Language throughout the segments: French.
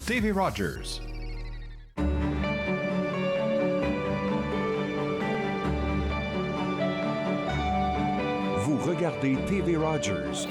Davy Rogers. Vous regardez TV Rogers.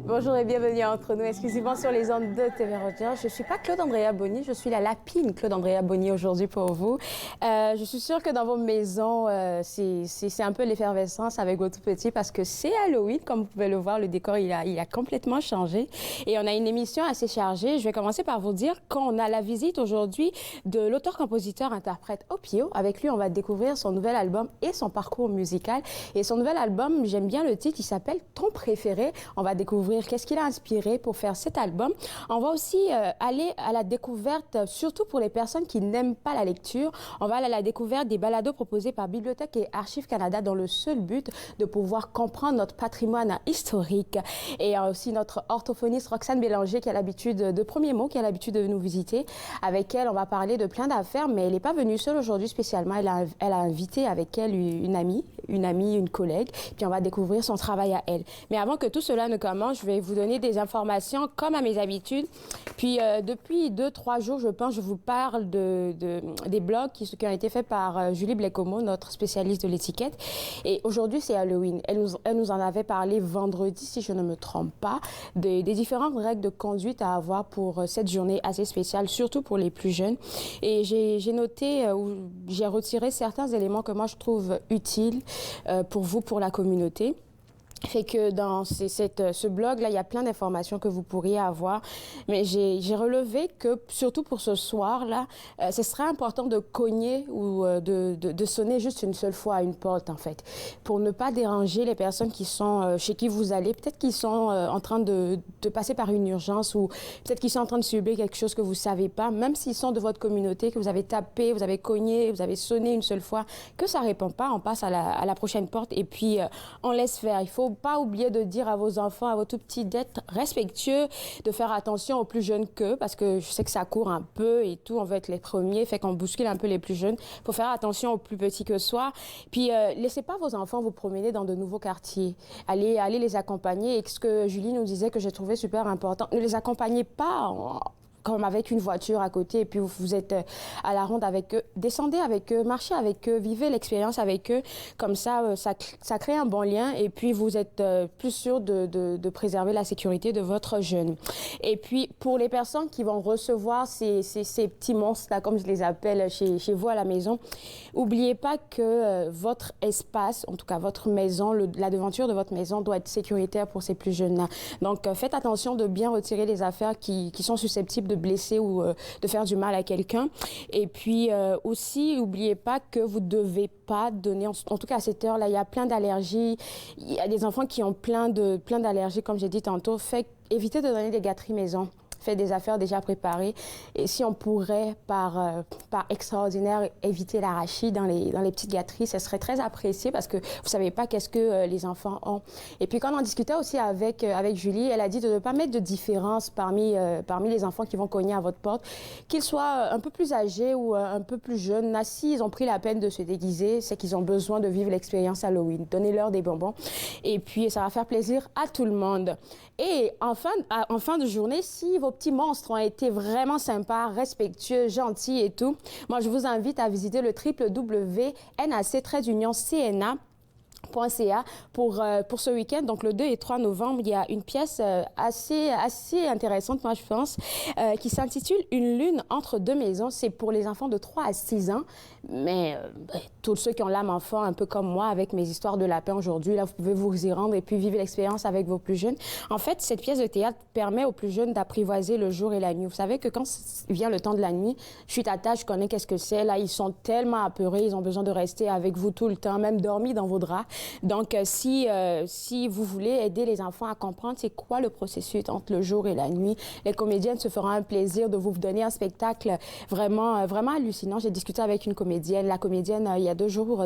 Bonjour et bienvenue entre nous, exclusivement sur les ondes de TV Rogers. Je ne suis pas Claude-Andrea Bonny, je suis la lapine Claude-Andrea Bonny aujourd'hui pour vous. Je suis sûre que dans vos maisons, c'est un peu l'effervescence avec vos tout-petits parce que c'est Halloween, comme vous pouvez le voir, le décor il a complètement changé. Et on a une émission assez chargée. Je vais commencer par vous dire qu'on a la visite aujourd'hui de l'auteur-compositeur-interprète Opio. Avec lui, on va découvrir son nouvel album et son parcours musical. Et son nouvel album, j'aime bien le titre, il s'appelle Ton préféré. On va découvrir qu'est-ce qu'il a inspiré pour faire cet album. On va aussi aller à la découverte, surtout pour les personnes qui n'aiment pas la lecture. On va aller à la découverte des balados proposés par Bibliothèque et Archives Canada dans le seul but de pouvoir comprendre notre patrimoine historique. Et aussi notre orthophoniste Roxane Bélanger qui a l'habitude de premier mot, qui a l'habitude de nous visiter. Avec elle, on va parler de plein d'affaires, mais elle n'est pas venue seule aujourd'hui spécialement. Elle a invité avec elle une amie, une collègue, puis on va découvrir son travail à elle. Mais avant que tout cela ne commence, je vais vous donner des informations comme à mes habitudes. Puis depuis 2-3 jours, je pense, je vous parle des blogs qui ont été faits par Julie Blecomo, notre spécialiste de l'étiquette. Et aujourd'hui, c'est Halloween. Elle nous en avait parlé vendredi, si je ne me trompe pas, des différentes règles de conduite à avoir pour cette journée assez spéciale, surtout pour les plus jeunes. Et j'ai noté, j'ai retiré certains éléments que moi je trouve utiles pour vous, pour la communauté. Fait que dans ce blog-là, il y a plein d'informations que vous pourriez avoir. Mais j'ai relevé que, surtout pour ce soir-là, ce serait important de cogner ou de sonner juste une seule fois à une porte, en fait, pour ne pas déranger les personnes qui sont chez qui vous allez. Peut-être qu'ils sont en train de passer par une urgence ou peut-être qu'ils sont en train de subir quelque chose que vous ne savez pas, même s'ils sont de votre communauté, que vous avez tapé, vous avez cogné, vous avez sonné une seule fois, que ça ne répond pas, on passe à la prochaine porte et puis on laisse faire. Il faut pas oublier de dire à vos enfants, à vos tout petits, d'être respectueux, de faire attention aux plus jeunes qu'eux, parce que je sais que ça court un peu et tout, on veut être les premiers, fait qu'on bouscule un peu les plus jeunes. Il faut faire attention aux plus petits que soi. Puis, laissez pas vos enfants vous promener dans de nouveaux quartiers. Allez les accompagner. Et ce que Julie nous disait que j'ai trouvé super important, ne les accompagnez pas comme avec une voiture à côté, et puis vous êtes à la ronde avec eux. Descendez avec eux, marchez avec eux, vivez l'expérience avec eux. Comme ça, ça crée un bon lien, et puis vous êtes plus sûr de préserver la sécurité de votre jeune. Et puis, pour les personnes qui vont recevoir ces petits monstres-là, comme je les appelle, chez vous à la maison, oubliez pas que votre espace, en tout cas votre maison, la devanture de votre maison doit être sécuritaire pour ces plus jeunes-là. Donc, faites attention de bien retirer les affaires qui sont susceptibles de blesser ou de faire du mal à quelqu'un. Et puis aussi, n'oubliez pas que vous ne devez pas donner, en tout cas à cette heure-là, il y a plein d'allergies. Il y a des enfants qui ont plein d'allergies, comme j'ai dit tantôt. Évitez de donner des gâteries maison. Faites des affaires déjà préparées. Et si on pourrait, par extraordinaire, éviter l'arachide dans les petites gâteries, ce serait très apprécié parce que vous ne savez pas qu'est-ce que les enfants ont. Et puis, quand on en discutait aussi avec Julie, elle a dit de ne pas mettre de différence parmi les enfants qui vont cogner à votre porte, qu'ils soient un peu plus âgés ou un peu plus jeunes. Si ils ont pris la peine de se déguiser, c'est qu'ils ont besoin de vivre l'expérience Halloween. Donnez-leur des bonbons. Et puis, ça va faire plaisir à tout le monde. Et en fin de journée, si vos petits monstres ont été vraiment sympas, respectueux, gentils et tout, moi, je vous invite à visiter le www.nac-cna.ca pour ce week-end. Donc, le 2 et 3 novembre, il y a une pièce assez intéressante, moi, je pense, qui s'intitule « Une lune entre deux maisons ». C'est pour les enfants de 3 à 6 ans. Mais tous ceux qui ont l'âme enfant, un peu comme moi, avec mes histoires de lapin aujourd'hui, là, vous pouvez vous y rendre et puis vivre l'expérience avec vos plus jeunes. En fait, cette pièce de théâtre permet aux plus jeunes d'apprivoiser le jour et la nuit. Vous savez que quand vient le temps de la nuit, je suis tata, je connais qu'est-ce que c'est. Là, ils sont tellement apeurés, ils ont besoin de rester avec vous tout le temps, même dormir dans vos draps. Donc, si vous voulez aider les enfants à comprendre c'est quoi le processus entre le jour et la nuit, les comédiennes se feront un plaisir de vous donner un spectacle vraiment, vraiment hallucinant. J'ai discuté avec une comédienne, la comédienne, il y a deux jours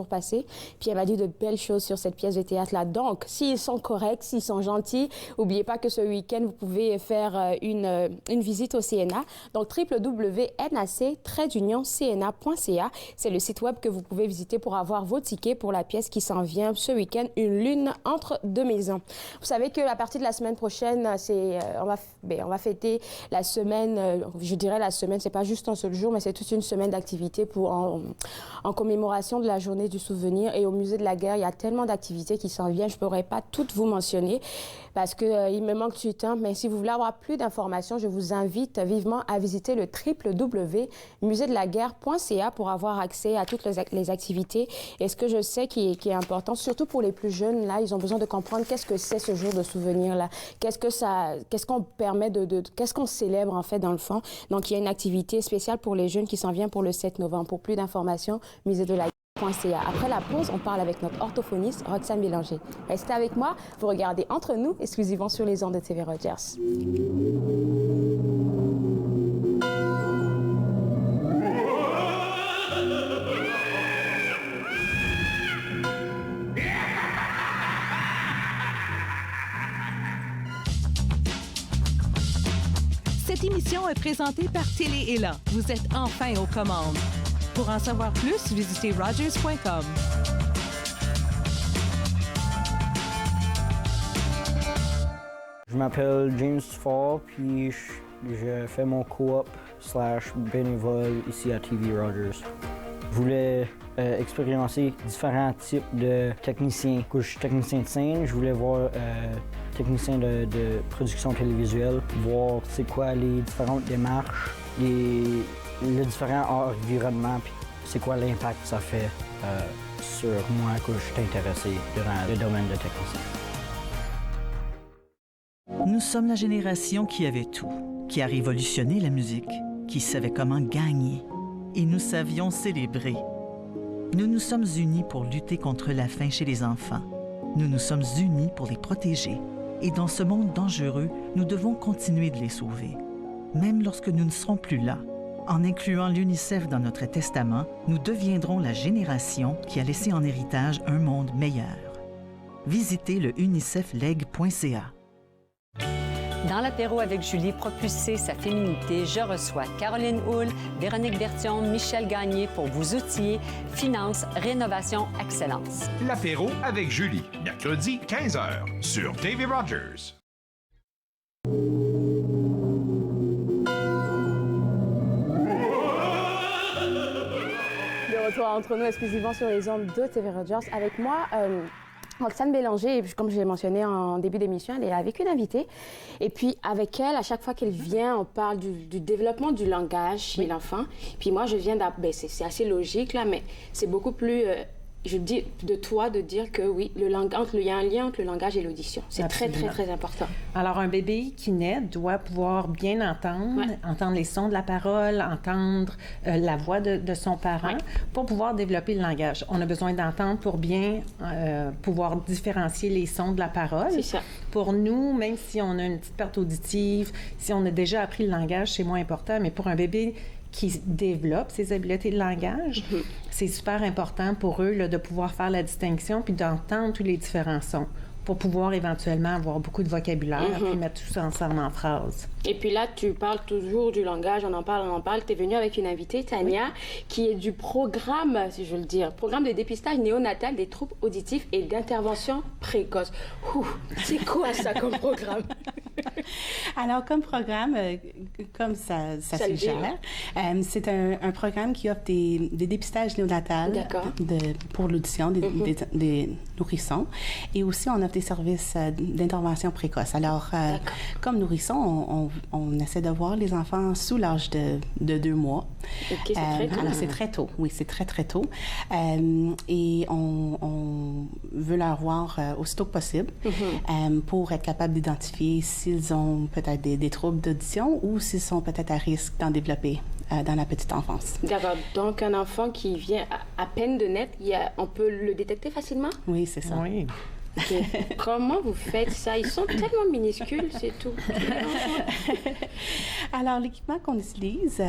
passés, puis elle m'a dit de belles choses sur cette pièce de théâtre-là. Donc, s'ils sont corrects, s'ils sont gentils, n'oubliez pas que ce week-end, vous pouvez faire une visite au CNA. Donc, www.nac-cna.ca. C'est le site web que vous pouvez visiter pour avoir vos tickets pour la pièce qui s'en vient ce week-end, Une lune entre deux maisons. Vous savez qu'à partir de la semaine prochaine, on va fêter la semaine, je dirais la semaine, c'est pas juste un seul jour, mais c'est toute une semaine d'activités en commémoration de la journée du souvenir. Et au Musée de la Guerre, il y a tellement d'activités qui s'en viennent, je ne pourrais pas toutes vous mentionner parce qu'il me manque du temps. Mais si vous voulez avoir plus d'informations, je vous invite vivement à visiter le www.museedelaguerre.ca pour avoir accès à toutes les activités. Et ce que je sais qui est important, surtout pour les plus jeunes, là, ils ont besoin de comprendre qu'est-ce que c'est ce jour de souvenir-là, qu'est-ce qu'on permet qu'est-ce qu'on célèbre en fait dans le fond. Donc, il y a une activité spéciale pour les jeunes qui s'en vient pour le 7 novembre. Pour plus d'informations, museedelaguerre.ca. Après la pause, on parle avec notre orthophoniste Roxane Bélanger. Restez avec moi, vous regardez Entre nous, exclusivement sur les ondes de TV Rogers. Cette émission est présentée par Télé Ella. Vous êtes enfin aux commandes. Pour en savoir plus, visitez rogers.com. Je m'appelle James Fall, puis je fais mon coop/bénévole ici à TV Rogers. Je voulais expérimenter différents types de techniciens. Je suis technicien de scène, je voulais voir technicien de production télévisuelle, voir c'est quoi les différentes démarches, les différents environnements, puis c'est quoi l'impact que ça fait sur moi que je suis intéressé dans le domaine de technicien. Nous sommes la génération qui avait tout, qui a révolutionné la musique, qui savait comment gagner. Et nous savions célébrer. Nous nous sommes unis pour lutter contre la faim chez les enfants. Nous nous sommes unis pour les protéger. Et dans ce monde dangereux, nous devons continuer de les sauver. Même lorsque nous ne serons plus là, en incluant l'UNICEF dans notre testament, nous deviendrons la génération qui a laissé en héritage un monde meilleur. Visitez le unicefleg.ca. Dans l'apéro avec Julie, propulser sa féminité, je reçois Caroline Houle, Véronique Bertion, Michel Gagné pour vous outiller Finance, Rénovation, Excellence. L'apéro avec Julie, mercredi 15h sur TV Rogers. De retour entre nous exclusivement sur les ondes de TV Rogers. Avec moi, Roxane Bélanger, comme je l'ai mentionné en début d'émission, elle est avec une invitée. Et puis, avec elle, à chaque fois qu'elle vient, on parle du développement du langage chez l'enfant. Puis moi, je viens c'est assez logique, là, mais c'est beaucoup plus... je dis de toi de dire que oui, il y a un lien entre le langage et l'audition. C'est très, très, très important. Alors, un bébé qui naît doit pouvoir bien entendre les sons de la parole, entendre la voix de son parent pour pouvoir développer le langage. On a besoin d'entendre pour bien pouvoir différencier les sons de la parole. C'est ça. Pour nous, même si on a une petite perte auditive, si on a déjà appris le langage, c'est moins important, mais pour un bébé qui développent ses habiletés de langage, c'est super important pour eux là, de pouvoir faire la distinction puis d'entendre tous les différents sons pour pouvoir éventuellement avoir beaucoup de vocabulaire puis mettre tout ça ensemble en phrases. Et puis là, tu parles toujours du langage, on en parle. Tu es venue avec une invitée, Tania, qui est du programme, si je veux le dire, programme de dépistage néonatal des troubles auditifs et d'intervention précoce. C'est quoi ça comme programme? Alors, comme programme, comme ça suggère, c'est un programme qui offre des dépistages néonatals pour l'audition des nourrissons. Et aussi, on offre des services d'intervention précoce. Alors, comme nourrisson, on essaie de voir les enfants sous l'âge de 2 mois. OK, c'est très tôt. Alors, c'est très tôt. Oui, c'est très, très tôt. Et on veut leur voir aussitôt que possible pour être capable d'identifier s'ils ont peut-être des troubles d'audition ou s'ils sont peut-être à risque d'en développer dans la petite enfance. D'accord. Donc, un enfant qui vient à peine de naître, on peut le détecter facilement? Oui, c'est ça. Oui. Okay. Comment vous faites ça? Ils sont tellement minuscules, c'est tout. Alors, l'équipement qu'on utilise,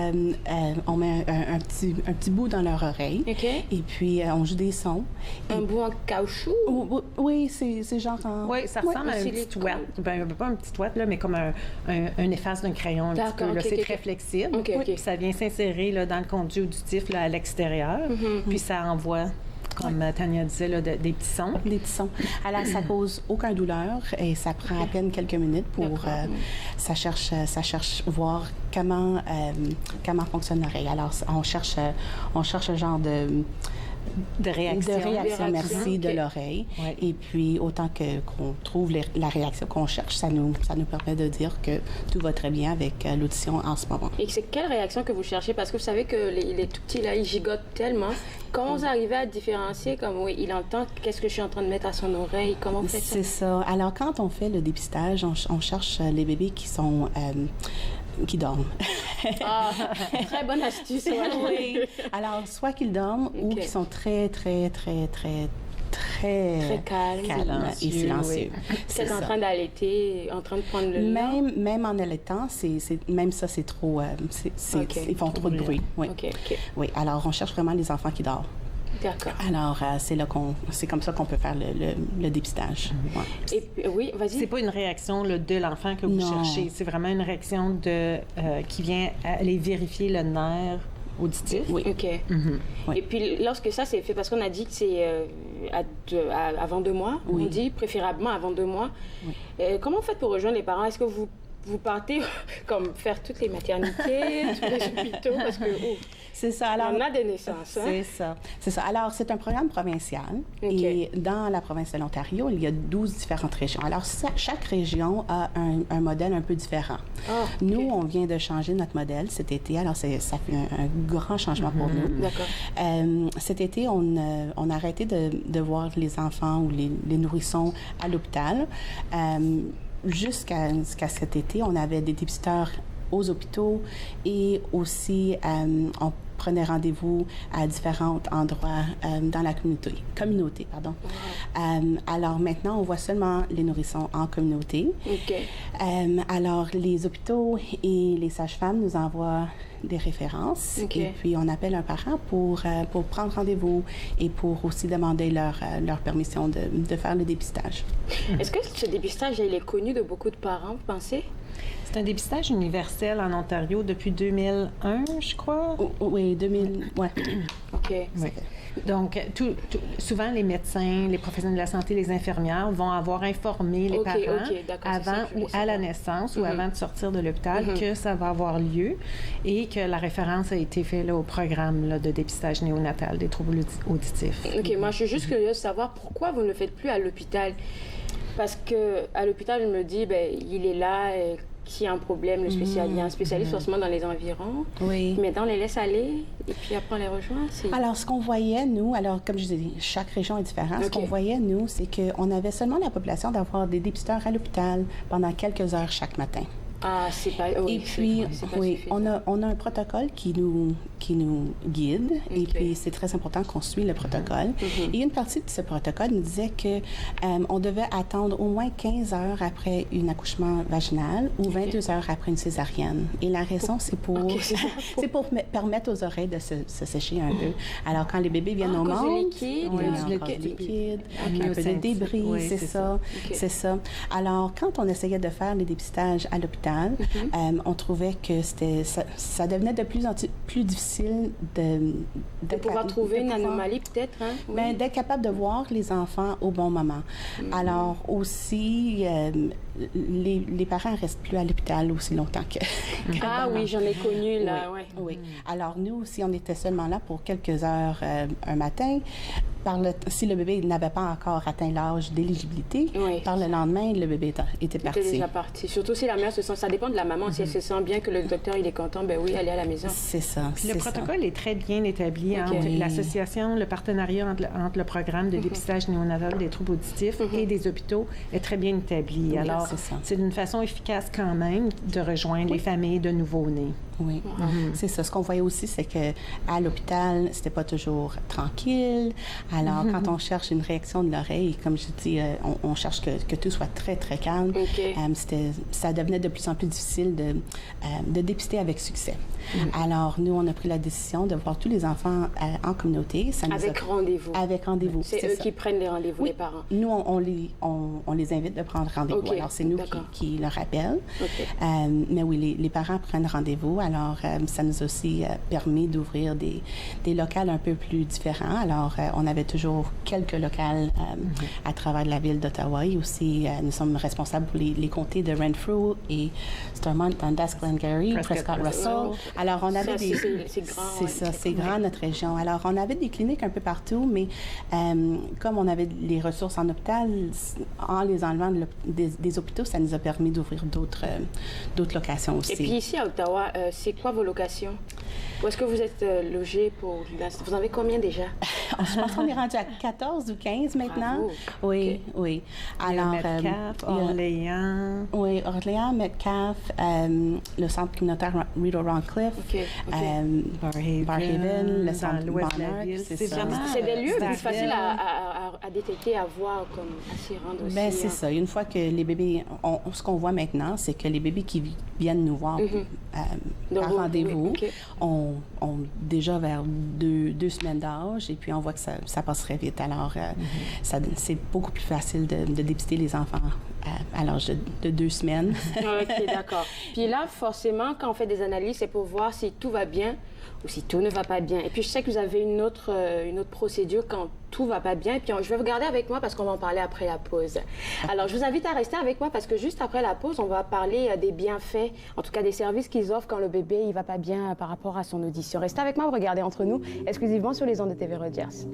on met un petit bout dans leur oreille. OK. Et puis, on joue des sons. Un bout en caoutchouc? Oui, c'est genre en... Oui, ça ressemble à un petit ouate. Ben, pas un petit ouate, là, mais comme un efface d'un crayon un petit peu. Là, c'est très flexible. Puis ça vient s'insérer là, dans le conduit auditif là, à l'extérieur. Puis ça envoie... Comme Tania disait, là, des petits sons. Des petits sons. Alors, ça cause aucune douleur et ça prend à peine quelques minutes pour... ça cherche voir comment fonctionne l'oreille. Alors, on cherche un genre de réaction, merci, de l'oreille. Ouais. Et puis, autant qu'on trouve la réaction qu'on cherche, ça nous permet de dire que tout va très bien avec l'audition en ce moment. Et c'est quelle réaction que vous cherchez? Parce que vous savez que les tout petits, là, ils gigotent tellement. Comment vous arrivez à différencier, comme, oui, il entend, qu'est-ce que je suis en train de mettre à son oreille? Comment vous faites ça? C'est ça. Alors, quand on fait le dépistage, on cherche les bébés qui sont... qui dorment. Ah, très bonne astuce. Oui. Alors, soit qu'ils dorment ou qu'ils sont très calme et silencieux. Oui. C'est en train d'allaiter, en train de prendre le lait. Même en allaitant, même ça, c'est trop... Ils font trop de bruit. Oui. Oui, alors on cherche vraiment les enfants qui dorment. D'accord. Alors, c'est comme ça qu'on peut faire le dépistage. Ouais. Et oui, vas-y. C'est pas une réaction là, de l'enfant que vous cherchez. C'est vraiment une réaction qui vient aller vérifier le nerf auditif. Oui. OK. Oui. Et puis, lorsque ça, c'est fait, parce qu'on a dit que c'est avant 2 mois, on dit préférablement avant 2 mois. Oui. Comment vous faites pour rejoindre les parents? Est-ce que vous partez comme faire toutes les maternités, tous les hôpitaux? Parce que... C'est ça. Alors, on a des naissances. Hein? C'est ça. Alors, c'est un programme provincial. Et dans la province de l'Ontario, il y a 12 différentes régions. Alors, chaque région a un modèle un peu différent. Nous, on vient de changer notre modèle cet été. Alors, ça fait un grand changement pour nous. D'accord. Cet été, on a arrêté de voir les enfants ou les nourrissons à l'hôpital. Jusqu'à cet été, on avait des dépisteurs aux hôpitaux et aussi on prenait rendez-vous à différents endroits dans la communauté. Alors maintenant, on voit seulement les nourrissons en communauté. Alors les hôpitaux et les sages-femmes nous envoient des références et puis on appelle un parent pour prendre rendez-vous et pour aussi demander leur permission de faire le dépistage. Est-ce que ce dépistage, il est connu de beaucoup de parents, vous pensez? C'est un dépistage universel en Ontario depuis 2001, je crois. Oui, 2000, ouais. OK. Oui. Donc, souvent, les médecins, les professionnels de la santé, les infirmières vont avoir informé les parents avant ou à la naissance ou avant de sortir de l'hôpital que ça va avoir lieu et que la référence a été faite là, au programme là, de dépistage néonatal des troubles auditifs. OK. Moi, je suis juste curieuse de savoir pourquoi vous ne le faites plus à l'hôpital. Parce qu'à l'hôpital, je me dis, il est là... S'il y a un problème, il y a un spécialiste forcément dans les environs. Oui. Maintenant, on les laisse aller et puis après, on les rejoint. Alors, ce qu'on voyait, nous, comme je disais, chaque région est différente. Ce qu'on voyait, nous, c'est qu'on avait seulement la population d'avoir des dépisteurs à l'hôpital pendant quelques heures chaque matin. Ah, c'est pas... et puis, on a un protocole qui nous guide. Et puis, c'est très important qu'on suive le protocole. Et une partie de ce protocole nous disait que on devait attendre au moins 15 heures après un accouchement vaginal ou 22 heures après une césarienne. Et la raison, c'est pour permettre aux oreilles de se sécher un peu. Alors, quand les bébés viennent au monde... du liquide. Un peu de débris, c'est ça. Alors, quand on essayait de faire les dépistages à l'hôpital, on trouvait que ça devenait de plus en plus difficile de pouvoir trouver une anomalie peut-être. Hein? Oui. D'être capable de voir les enfants au bon moment. Alors aussi, les parents ne restent plus à l'hôpital aussi longtemps que oui, j'en ai connu là. Oui. Alors nous aussi, on était seulement là pour quelques heures un matin. si le bébé n'avait pas encore atteint l'âge d'éligibilité, par le lendemain, le bébé était parti. Il était déjà parti. Surtout si la mère se sent... Ça dépend de la maman. Si elle se sent bien que le docteur il est content, ben oui, elle est à la maison. C'est ça. Le protocole est très bien établi entre l'association, le partenariat entre le programme de dépistage néonatal des troubles auditifs et des hôpitaux est très bien établi. Alors, c'est d'une façon efficace quand même de rejoindre les familles de nouveau-nés. Oui, c'est ça. Ce qu'on voyait aussi, c'est qu'à l'hôpital, c'était pas toujours tranquille. Alors, quand on cherche une réaction de l'oreille, comme je dis, on cherche que tout soit très, très calme. Ça devenait de plus en plus difficile de dépister avec succès. Alors, nous, on a pris la décision de voir tous les enfants en communauté. Avec rendez-vous. Avec rendez-vous. C'est eux qui prennent les rendez-vous, les parents. Nous, on les invite de prendre rendez-vous. Alors, c'est nous qui leur appellent. Mais oui, les parents prennent rendez-vous. Alors, ça nous a aussi permis d'ouvrir des locales un peu plus différents. Alors, on avait toujours quelques locales à travers la ville d'Ottawa. Et aussi, nous sommes responsables pour les comtés de Renfrew et Stormont, Dundas, Glengarry, Prescott Russell. Alors, on avait c'est grand. C'est ça, c'est grand, notre région. Alors, on avait des cliniques un peu partout, mais comme on avait les ressources en hôpital, en les enlevant des hôpitaux, ça nous a permis d'ouvrir d'autres locations aussi. Et puis ici, à Ottawa, c'est quoi vos locations? Où est-ce que vous êtes logés pour... Vous en avez combien déjà? Je pense qu'on est rendu à 14 ou 15 maintenant. Bravo. Oui, oui. Alors, Metcalfe, Orléans. Oui, Orléans, Metcalfe, le centre communautaire Rideau Roncliffe, Barrhaven, le centre Monarch, c'est ça. C'est des lieux plus faciles à détecter, à voir, comme à s'y rendre aussi. Bien, c'est ça. Une fois que les bébés... ce qu'on voit maintenant, c'est que les bébés qui viennent nous voir par rendez-vous ont déjà vers deux semaines d'âge et puis on voit que ça passe très vite. Alors, c'est beaucoup plus facile de dépister les enfants à l'âge de 2 semaines. OK, d'accord. Puis là, forcément, quand on fait des analyses, c'est pour voir si tout va bien ou si tout ne va pas bien. Et puis, je sais que vous avez une autre procédure quand tout va pas bien. Et puis, je vais vous garder avec moi parce qu'on va en parler après la pause. Alors, je vous invite à rester avec moi parce que juste après la pause, on va parler des bienfaits, en tout cas des services qu'ils offrent quand le bébé il va pas bien par rapport à son audition. Restez avec moi, vous regardez Entre nous, exclusivement sur les ondes de TV Rogers.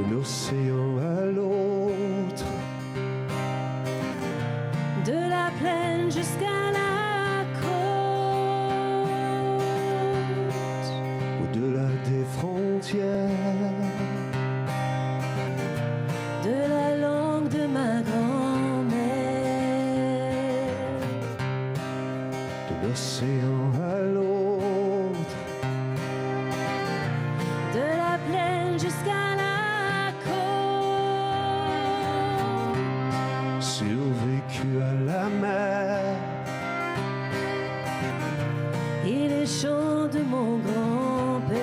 L'océan à l'autre, de la plaine jusqu'à la côte, au-delà des frontières, de la langue de ma grand-mère, de l'océan à l'autre, de la plaine jusqu'à survécu à la mer et les chants de mon grand-père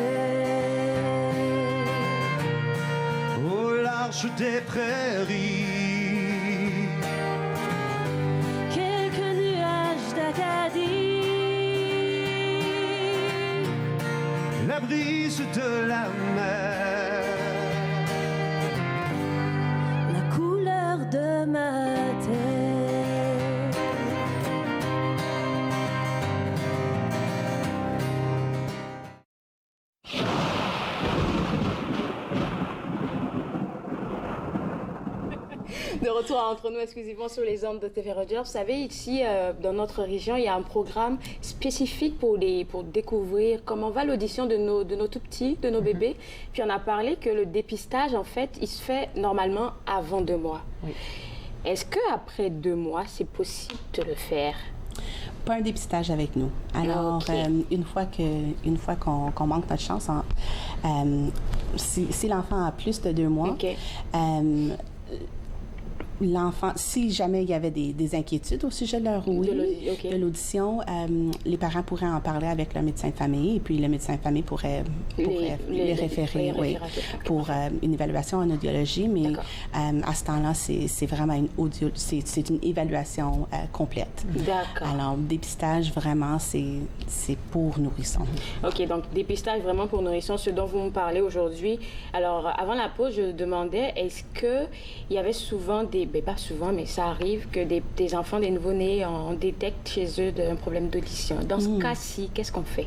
au large des prairies, quelques nuages d'Acadie, la brise de la mer, la couleur de ma De retour à Entre nous, exclusivement sur les ondes de TV Rogers. Vous savez, ici, dans notre région, il y a un programme spécifique pour découvrir comment va l'audition de nos tout petits, de nos bébés. Puis on a parlé que le dépistage, en fait, il se fait normalement avant 2 mois. Oui. Est-ce qu'après 2 mois, c'est possible de le faire? Pas un dépistage avec nous. Alors, une fois qu'on manque notre chance, si l'enfant a plus de 2 mois, l'enfant, si jamais il y avait des inquiétudes au sujet de leur ouïe, de l'audition, les parents pourraient en parler avec le médecin de famille et puis le médecin de famille pourrait les référer pour une évaluation en audiologie, mais à ce temps-là, c'est vraiment c'est une évaluation complète. D'accord. Alors, dépistage, vraiment, c'est pour nourrissons. OK, donc dépistage vraiment pour nourrissons, ce dont vous me parlez aujourd'hui. Alors, avant la pause, je demandais, est-ce qu'il y avait souvent pas souvent, mais ça arrive que des enfants, des nouveau-nés, on détecte chez eux un problème d'audition. Dans ce cas-ci, qu'est-ce qu'on fait?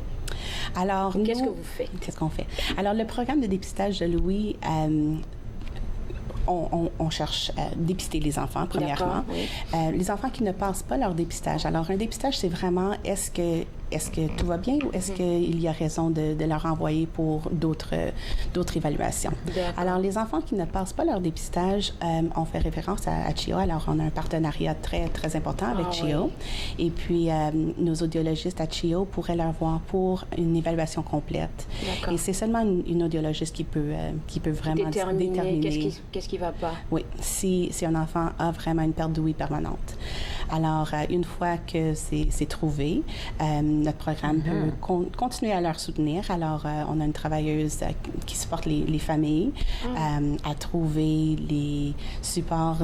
Alors, qu'est-ce que vous faites? Qu'est-ce qu'on fait? Alors, le programme de dépistage de l'ouïe, on cherche à dépister les enfants, premièrement. Oui. Les enfants qui ne passent pas leur dépistage. Alors, un dépistage, c'est vraiment est-ce que tout va bien ou est-ce qu'il y a raison de leur envoyer pour d'autres évaluations? Alors, les enfants qui ne passent pas leur dépistage, on fait référence à CHEO. Alors, on a un partenariat très, très important avec CHEO. Oui. Et puis, nos audiologistes à CHEO pourraient leur voir pour une évaluation complète. Et c'est seulement une audiologiste qui peut vraiment déterminer qu'est-ce qui va pas. Oui, si un enfant a vraiment une perte d'ouïe permanente. Alors, une fois que c'est trouvé, notre programme peut continuer à leur soutenir. Alors, on a une travailleuse qui supporte les familles à trouver les supports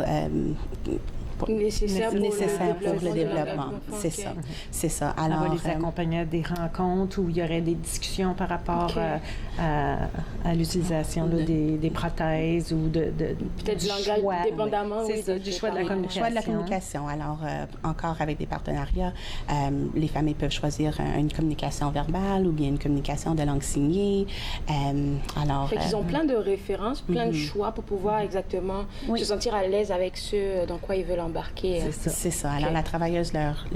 nécessaires pour le développement. C'est ça. C'est ça. Alors, on va les accompagner à des rencontres où il y aurait des discussions par rapport à l'utilisation des prothèses ou peut-être du langage, dépendamment du choix de la communication. Choix de la communication. Alors, encore avec des partenariats, les familles peuvent choisir une communication verbale ou bien une communication de langue signée. Alors, fait qu'ils ont plein de références, plein de choix pour pouvoir exactement se sentir à l'aise avec ce dans quoi ils veulent embarquer. C'est ça. Alors, la travailleuse leur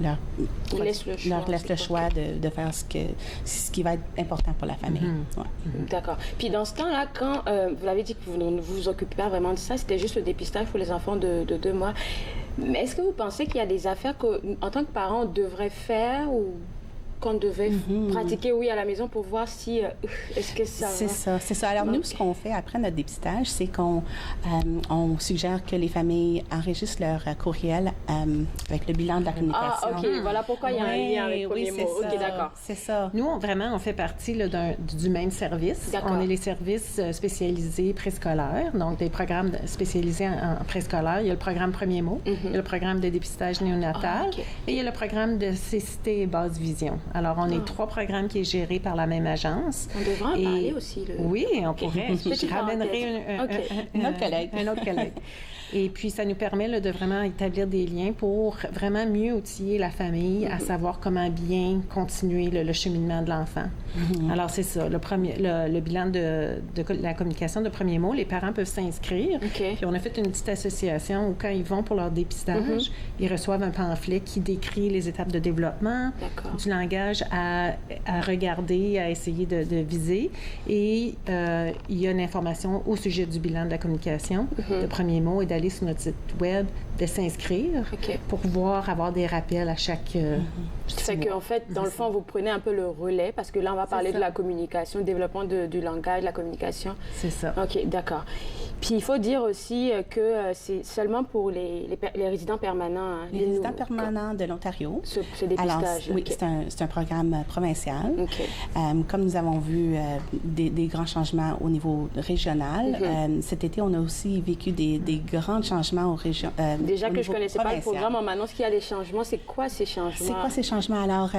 laisse le choix de faire ce qui va être important pour la famille. D'accord. Puis dans ce temps-là, quand vous l'avez dit que vous ne vous occupez pas vraiment de ça, c'était juste le dépistage pour les enfants de 2 mois. Mais est-ce que vous pensez qu'il y a des affaires qu'en tant que parent, on devrait faire ou qu'on devait pratiquer, à la maison pour voir si est-ce que ça va? C'est ça. Alors, nous, ce qu'on fait après notre dépistage, c'est qu'on suggère que les familles enregistrent leur courriel avec le bilan de la communication. Ah, OK. Voilà pourquoi il y a un lien avec Premier Mot. OK, d'accord. C'est ça. Nous, on fait partie du même service. On est les services spécialisés préscolaires, donc des programmes spécialisés en préscolaire. Il y a le programme Premier Mot, il y a le programme de dépistage néonatal et il y a le programme de cécité et basse vision. Alors, on est 3 programmes qui est gérés par la même agence. On devrait en parler aussi. Oui, on pourrait. Je ramènerai un autre collègue. Et puis, ça nous permet de vraiment établir des liens pour vraiment mieux outiller la famille à savoir comment bien continuer le cheminement de l'enfant. Alors, c'est ça. Le bilan de la communication de Premier Mot, les parents peuvent s'inscrire. Puis, on a fait une petite association où, quand ils vont pour leur dépistage, ils reçoivent un pamphlet qui décrit les étapes de développement, du langage à regarder, à essayer de viser. Et il y a une information au sujet du bilan de la communication de Premier Mot et d'aller sur notre site web, de s'inscrire pour pouvoir avoir des rappels à chaque C'est qu'en fait, dans le fond, vous prenez un peu le relais parce que là, on va parler de la communication, développement du langage, de la communication. C'est ça. OK, d'accord. Puis, il faut dire aussi que c'est seulement pour les résidents permanents. Les résidents permanents de l'Ontario. Ce dépistage. Alors, oui, c'est un programme provincial. Comme nous avons vu des grands changements au niveau régional, cet été, on a aussi vécu des grands changements aux régions. Déjà que je ne connaissais pas le programme, on m'annonce qu'il y a des changements. C'est quoi ces changements? Alors,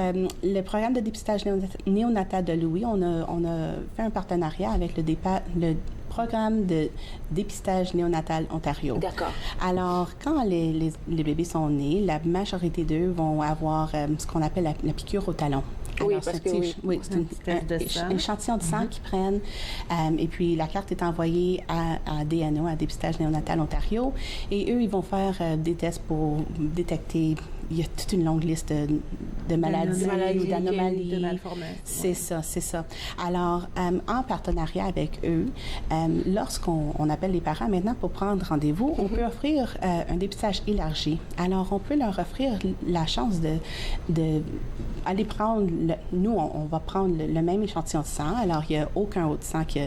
le programme de dépistage néonatal de l'ouïe, on a fait un partenariat avec le programme de dépistage néonatal Ontario. D'accord. Alors, quand les bébés sont nés, la majorité d'eux vont avoir ce qu'on appelle la piqûre au talon. Oui, alors, parce que c'est un échantillon de sang qu'ils prennent. Et puis, la carte est envoyée à DNO, à Dépistage Néonatal Ontario. Et eux, ils vont faire des tests pour détecter. Il y a toute une longue liste de maladies ou d'anomalies. De malformations. C'est ça. Alors, en partenariat avec eux, lorsqu'on appelle les parents maintenant pour prendre rendez-vous, on peut offrir un dépistage élargi. Alors, on peut leur offrir la chance de aller prendre... Nous, on va prendre le même échantillon de sang. Alors, il n'y a aucun autre sang qui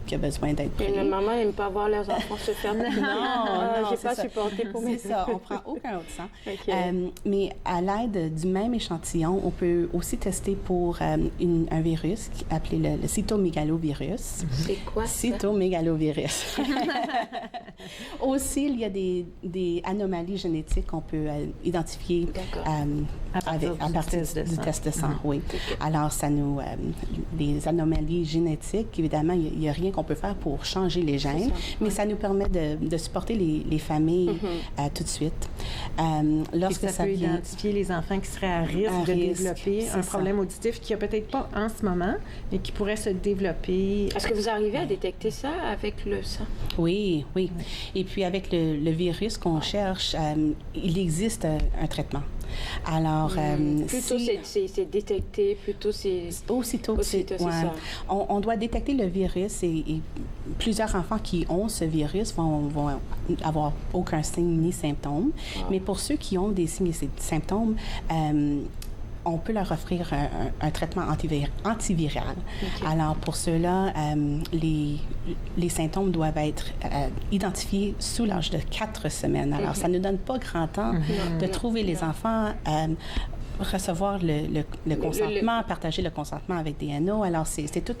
qui a besoin d'être pris. Les mamans n'aiment pas voir leurs enfants se faire non, j'ai pas supporté pour mes C'est ça, on prend aucun autre sang. Okay. Mais à l'aide du même échantillon, on peut aussi tester pour un virus appelé le cytomégalovirus. C'est quoi ça? Cytomégalovirus. Aussi, il y a des anomalies génétiques qu'on peut identifier à partir du test de sang. Oui. Alors, ça nous... les anomalies génétiques, évidemment, il n'y a rien qu'on peut faire pour changer les gènes, mais ça nous permet de supporter les familles tout de suite. Lorsque ça peut identifier les enfants qui seraient à risque de développer un problème auditif qui n'a peut-être pas en ce moment, mais qui pourrait se développer. Est-ce que vous arrivez à détecter ça avec le sang? Oui, oui. Et puis, avec le virus qu'on cherche, il existe un traitement. Alors, plutôt c'est détecté, plutôt c'est... Aussitôt, c'est ça. On doit détecter le virus et plusieurs enfants qui ont ce virus vont avoir aucun signe ni symptôme. Mais pour ceux qui ont des signes et des symptômes, on peut leur offrir un traitement antiviral. Okay. Alors, pour ceux-là, les symptômes doivent être identifiés sous l'âge de 4 semaines. Alors, ça ne donne pas grand temps de trouver les enfants, recevoir le consentement, partager le consentement avec des NO. Alors, c'est tout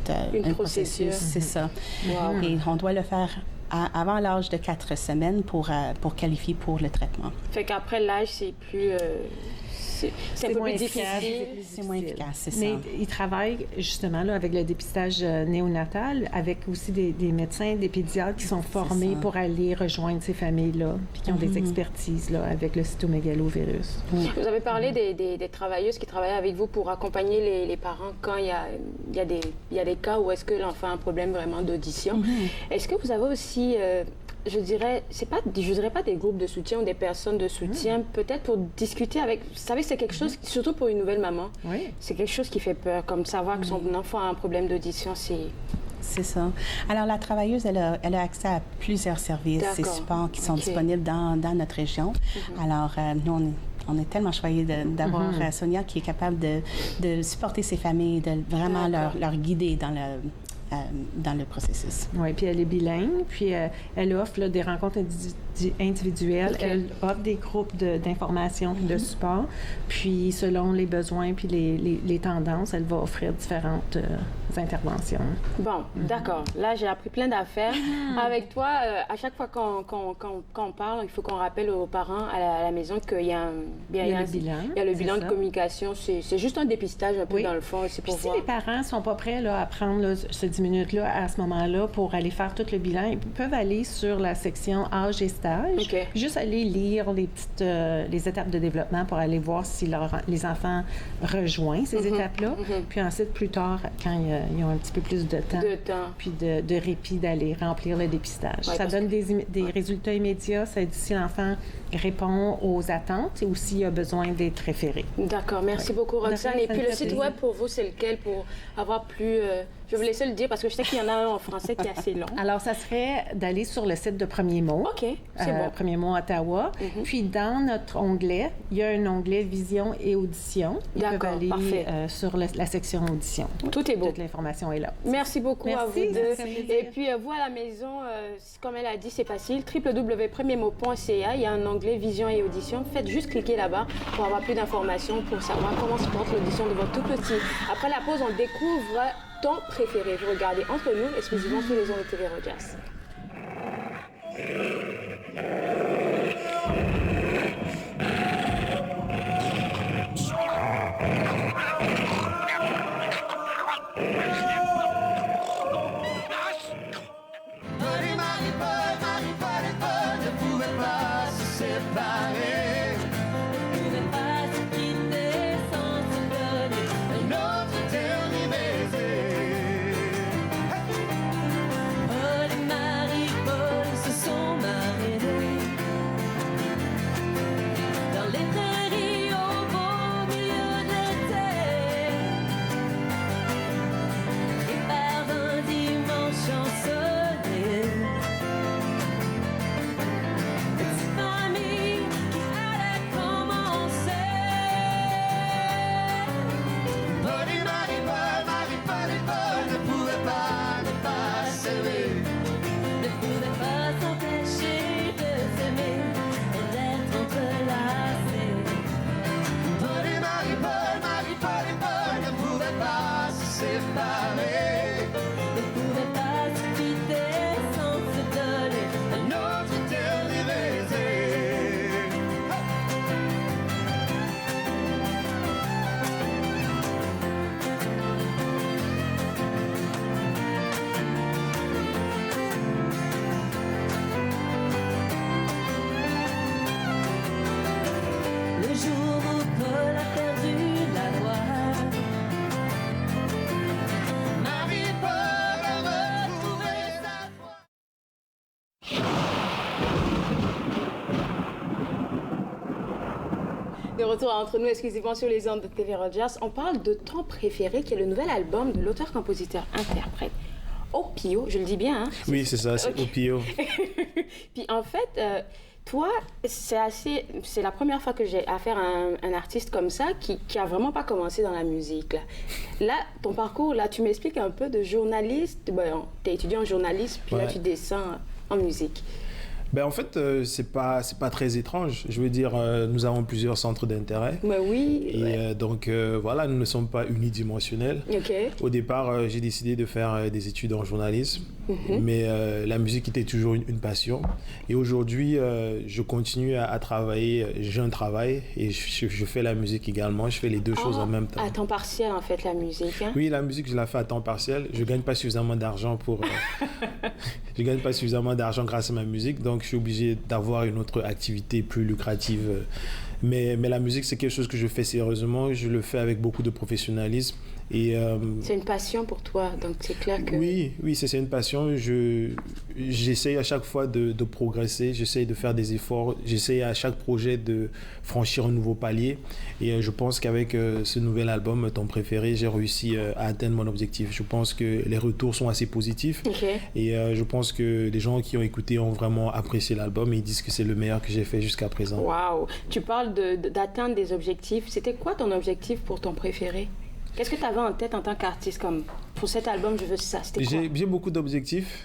un processus, c'est ça. Wow. Et on doit le faire avant l'âge de 4 semaines pour qualifier pour le traitement. Fait qu'après l'âge, c'est plus... c'est un peu plus difficile. C'est moins efficace, c'est ça. Mais ils travaillent justement là, avec le dépistage néonatal, avec aussi des médecins, des pédiatres qui sont formés pour aller rejoindre ces familles-là, puis qui ont des expertises là, avec le cytomégalovirus. Vous avez parlé des travailleuses qui travaillent avec vous pour accompagner les parents quand il y a des cas où est-ce que l'enfant a un problème vraiment d'audition. Est-ce que vous avez aussi... je dirais pas des groupes de soutien ou des personnes de soutien, peut-être pour discuter avec... Vous savez, c'est quelque chose, surtout pour une nouvelle maman, c'est quelque chose qui fait peur, comme savoir que son enfant a un problème d'audition, C'est ça. Alors, la travailleuse, elle a accès à plusieurs services et supports qui sont disponibles dans notre région. Alors, nous, on est tellement choyés d'avoir Sonia qui est capable de supporter ces familles, de vraiment leur guider dans le processus. Oui, puis elle est bilingue, puis elle offre là, des rencontres individuelles, elle offre des groupes d'information, de support, puis selon les besoins puis les tendances, elle va offrir différentes interventions. Bon, d'accord. Là, j'ai appris plein d'affaires. Avec toi, à chaque fois qu'on parle, il faut qu'on rappelle aux parents à la maison qu'il y a le bilan de communication. C'est juste un dépistage un peu dans le fond. C'est pour voir. Si les parents ne sont pas prêts là, à prendre là, ce 10 minutes-là à ce moment-là pour aller faire tout le bilan, ils peuvent aller sur la section âge et stage, juste aller lire les étapes de développement pour aller voir si les enfants rejoignent ces étapes-là. Puis ensuite, plus tard, quand ils ont un petit peu plus de temps. Puis de répit d'aller remplir le dépistage. Ça donne des résultats immédiats. Ça dit si l'enfant répond aux attentes ou s'il a besoin d'être référé. D'accord. Merci beaucoup, Roxane. Et puis le site web pour vous, c'est lequel pour avoir plus... je vais vous laisser le dire parce que je sais qu'il y en a un en français qui est assez long. Alors, ça serait d'aller sur le site de Premier Mot. OK, c'est bon. Premier Mot Ottawa. Puis, dans notre onglet, il y a un onglet Vision et Audition. D'accord, parfait. Sur la section Audition. Tout est beau. Toute l'information est là. Merci beaucoup à vous deux. Et puis, vous à la maison, comme elle a dit, c'est facile. www.premiermot.ca. Il y a un onglet Vision et Audition. Faites juste cliquer là-bas pour avoir plus d'informations, pour savoir comment se porte l'audition de votre tout petit. Après la pause, on découvre ton préféré. Vous regardez Entre nous, exclusivement sur les ondes de TV Rogers. Ne pouvait pas se séparer. Ne pouvait pas se quitter sans se donner Notre dernier baiser. Paul et Marie-Paul se sont mariés. De retour entre nous exclusivement sur les ondes de TV Rogers, on parle de ton préféré, qui est le nouvel album de l'auteur-compositeur-interprète Opio, je le dis bien, hein? Oui, c'est ça, c'est Opio. Puis en fait, toi, c'est la première fois que j'ai affaire à un artiste comme ça qui a vraiment pas commencé dans la musique. Là, ton parcours, là, tu m'expliques un peu de journaliste. Ben, t'es étudiant en journalisme, puis là, tu descends en musique. Ben, en fait, c'est pas très étrange. Je veux dire, nous avons plusieurs centres d'intérêt. Ben oui. Et donc, voilà, nous ne sommes pas unidimensionnels. Okay. Au départ, j'ai décidé de faire des études en journalisme, mais la musique était toujours une passion. Et aujourd'hui, je continue à travailler. J'ai un travail et je fais la musique également. Je fais les deux choses en même temps. À temps partiel, en fait, la musique. Hein? Oui, la musique, je la fais à temps partiel. Je gagne pas suffisamment d'argent pour... je gagne pas suffisamment d'argent grâce à ma musique. Donc, je suis obligé d'avoir une autre activité plus lucrative. Mais la musique, c'est quelque chose que je fais sérieusement. Je le fais avec beaucoup de professionnalisme. Et, c'est une passion pour toi, donc c'est clair que... Oui, c'est une passion. J'essaye à chaque fois de progresser, j'essaye de faire des efforts, j'essaye à chaque projet de franchir un nouveau palier. Et je pense qu'avec ce nouvel album, Ton préféré, j'ai réussi à atteindre mon objectif. Je pense que les retours sont assez positifs. Okay. Et je pense que les gens qui ont écouté ont vraiment apprécié l'album et ils disent que c'est le meilleur que j'ai fait jusqu'à présent. Waouh! Tu parles d'atteindre des objectifs. C'était quoi ton objectif pour Ton préféré? Qu'est-ce que tu avais en tête en tant qu'artiste, comme pour cet album, je veux ça? C'était quoi? J'ai beaucoup d'objectifs.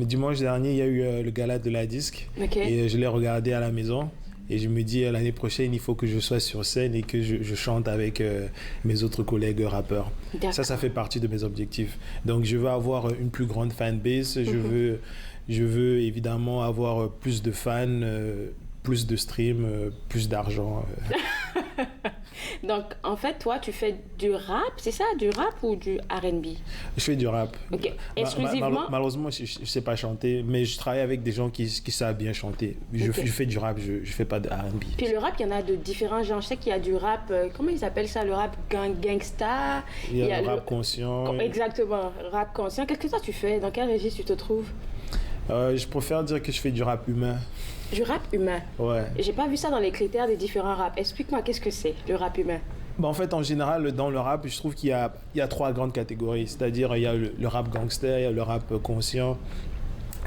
Dimanche dernier, il y a eu le gala de la disque. Okay. Et je l'ai regardé à la maison. Et je me dis, l'année prochaine, il faut que je sois sur scène et que je chante avec mes autres collègues rappeurs. Ça fait partie de mes objectifs. Donc, je veux avoir une plus grande fanbase. Je veux évidemment avoir plus de fans, plus de streams, plus d'argent. Donc, en fait, toi, tu fais du rap, c'est ça? Du rap ou du R&B? Je fais du rap. OK. Exclusivement? Malheureusement, je ne sais pas chanter, mais je travaille avec des gens qui savent bien chanter. Je fais du rap, je ne fais pas de R&B. Puis le rap, il y en a de différents genres. Je sais qu'il y a du rap, comment ils appellent ça? Le rap gangsta. Il y a le rap conscient. Exactement, rap conscient. Qu'est-ce que toi, tu fais? Dans quel registre tu te trouves? Je préfère dire que je fais du rap humain. Du rap humain? Ouais. J'ai pas vu ça dans les critères des différents raps. Explique-moi, qu'est-ce que c'est, le rap humain? Ben, en fait, en général, dans le rap, je trouve qu'il y a trois grandes catégories. C'est-à-dire, il y a le rap gangster, il y a le rap conscient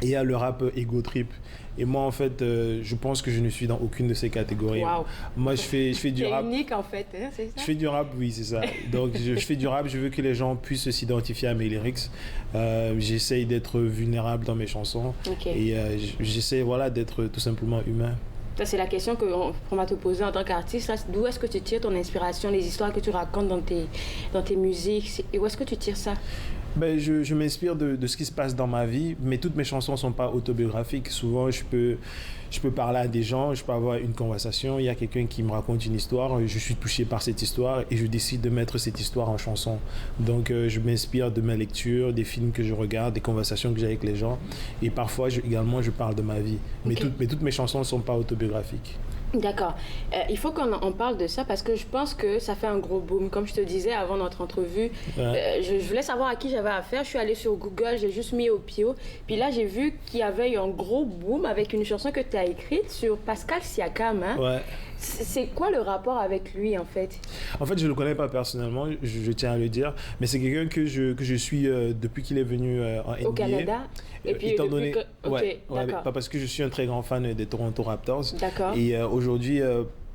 et il y a le rap ego trip. Et moi, en fait, je pense que je ne suis dans aucune de ces catégories. Wow. Moi, je fais du rap. C'est unique, en fait, hein, c'est ça? Je fais du rap, oui, c'est ça. Donc, je fais du rap, je veux que les gens puissent s'identifier à mes lyrics. J'essaye d'être vulnérable dans mes chansons. Okay. Et j'essaie, voilà, d'être tout simplement humain. Ça, c'est la question qu'on va te poser en tant qu'artiste. D'où est-ce que tu tires ton inspiration, les histoires que tu racontes dans tes musiques? Et où est-ce que tu tires ça? Ben, je m'inspire de ce qui se passe dans ma vie, mais toutes mes chansons ne sont pas autobiographiques. Souvent, je peux parler à des gens, je peux avoir une conversation, il y a quelqu'un qui me raconte une histoire, je suis touché par cette histoire et je décide de mettre cette histoire en chanson. Donc, je m'inspire de mes lectures, des films que je regarde, des conversations que j'ai avec les gens. Et parfois, également, je parle de ma vie. Okay. Mais toutes mes chansons ne sont pas autobiographiques. D'accord. Il faut qu'on parle de ça parce que je pense que ça fait un gros boom. Comme je te disais avant notre entrevue, je voulais savoir à qui j'avais affaire. Je suis allée sur Google, j'ai juste mis Opio. Puis là, j'ai vu qu'il y avait eu un gros boom avec une chanson que tu as écrite sur Pascal Siakam. Hein? Ouais. C'est quoi le rapport avec lui, en fait? En fait, je ne le connais pas personnellement, je tiens à le dire. Mais c'est quelqu'un que je suis depuis qu'il est venu en NBA. Au Canada? Et puis, étant donné... Okay, pas parce que je suis un très grand fan des Toronto Raptors. D'accord. Et aujourd'hui,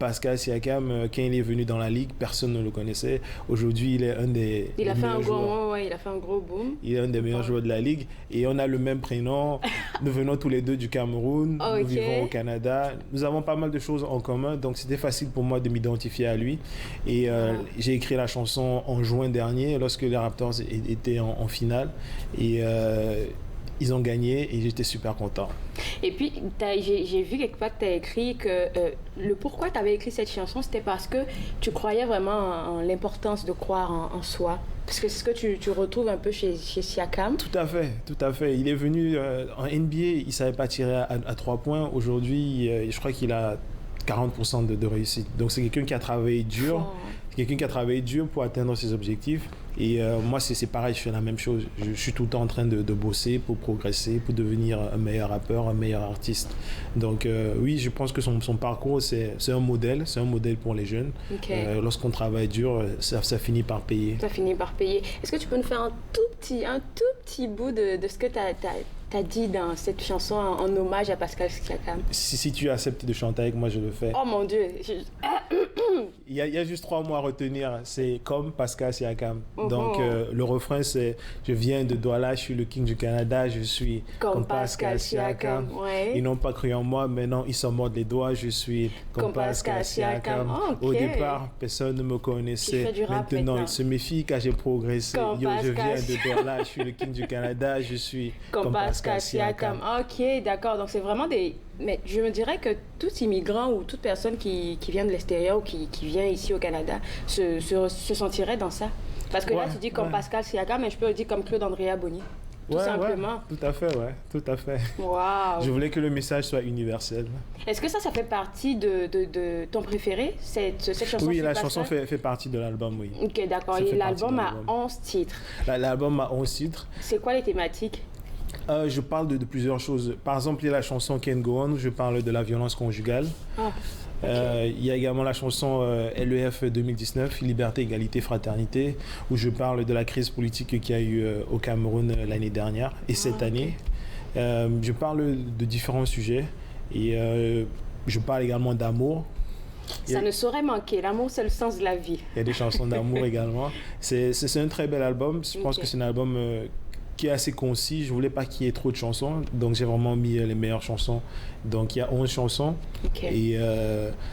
Pascal Siakam, quand il est venu dans la ligue, personne ne le connaissait. Aujourd'hui, il est un des il a fait un gros boom. Il est un des meilleurs joueurs de la ligue. Et on a le même prénom. Nous venons tous les deux du Cameroun. Nous vivons au Canada. Nous avons pas mal de choses en commun. Donc, c'était facile pour moi de m'identifier à lui. Et j'ai écrit la chanson en juin dernier, lorsque les Raptors étaient en finale. Et... ils ont gagné et j'étais super content. Et puis, j'ai vu quelque part que tu as écrit que le pourquoi tu avais écrit cette chanson, c'était parce que tu croyais vraiment en l'importance de croire en soi. Parce que c'est ce que tu retrouves un peu chez Siakam. Tout à fait. Il est venu en NBA, il ne savait pas tirer à 3 points. Aujourd'hui, je crois qu'il a 40% de réussite. Donc c'est quelqu'un qui a travaillé dur. C'est quelqu'un qui a travaillé dur pour atteindre ses objectifs. Et moi, c'est pareil, je fais la même chose. Je suis tout le temps en train de bosser pour progresser, pour devenir un meilleur rappeur, un meilleur artiste. Donc oui, je pense que son parcours, c'est un modèle pour les jeunes. Okay. Lorsqu'on travaille dur, ça finit par payer. Ça finit par payer. Est-ce que tu peux nous faire un tout petit bout de ce que tu as dit dans cette chanson en hommage à Pascal Siakam? Si tu acceptes de chanter avec moi, je le fais. Oh mon Dieu! Il y a juste 3 mots à retenir. C'est comme Pascal Siakam. Donc, le refrain, c'est « Je viens de Douala, je suis le king du Canada, je suis comme Pascal Siakam. Ouais. Ils n'ont pas cru en moi, maintenant ils s'en mordent les doigts, je suis comme Pascal Siakam. Okay. Au départ, personne ne me connaissait. Maintenant, ils se méfient car j'ai progressé. Je viens de Douala, je suis le king du Canada, je suis comme Pascal Siakam. Ok, d'accord. Donc, c'est vraiment des... Mais je me dirais que tout immigrant ou toute personne qui vient de l'extérieur ou qui vient ici au Canada se sentirait dans ça. Parce que là, tu dis comme Pascal Siakam, mais je peux le dire comme Claude Andrea Bonny. Tout simplement. Tout à fait, tout à fait. Wow. Je voulais que le message soit universel. Est-ce que ça fait partie de ton préféré, cette chanson? Oui, la chanson fait partie de l'album, oui. Ok, d'accord. Et l'album a 11 titres. L'album a 11 titres. C'est quoi les thématiques? Je parle de plusieurs choses. Par exemple, il y a la chanson Can't Go On, où je parle de la violence conjugale. Il y a également la chanson LEF 2019, Liberté, Égalité, Fraternité, où je parle de la crise politique qu'il y a eu au Cameroun l'année dernière et cette année. Je parle de différents sujets et je parle également d'amour. Ça ne saurait manquer. L'amour, c'est le sens de la vie. Il y a des chansons d'amour également. C'est un très bel album. Je pense que c'est un album qui est assez concis. Je voulais pas qu'il y ait trop de chansons, donc j'ai vraiment mis les meilleures chansons. Donc il y a 11 chansons. Et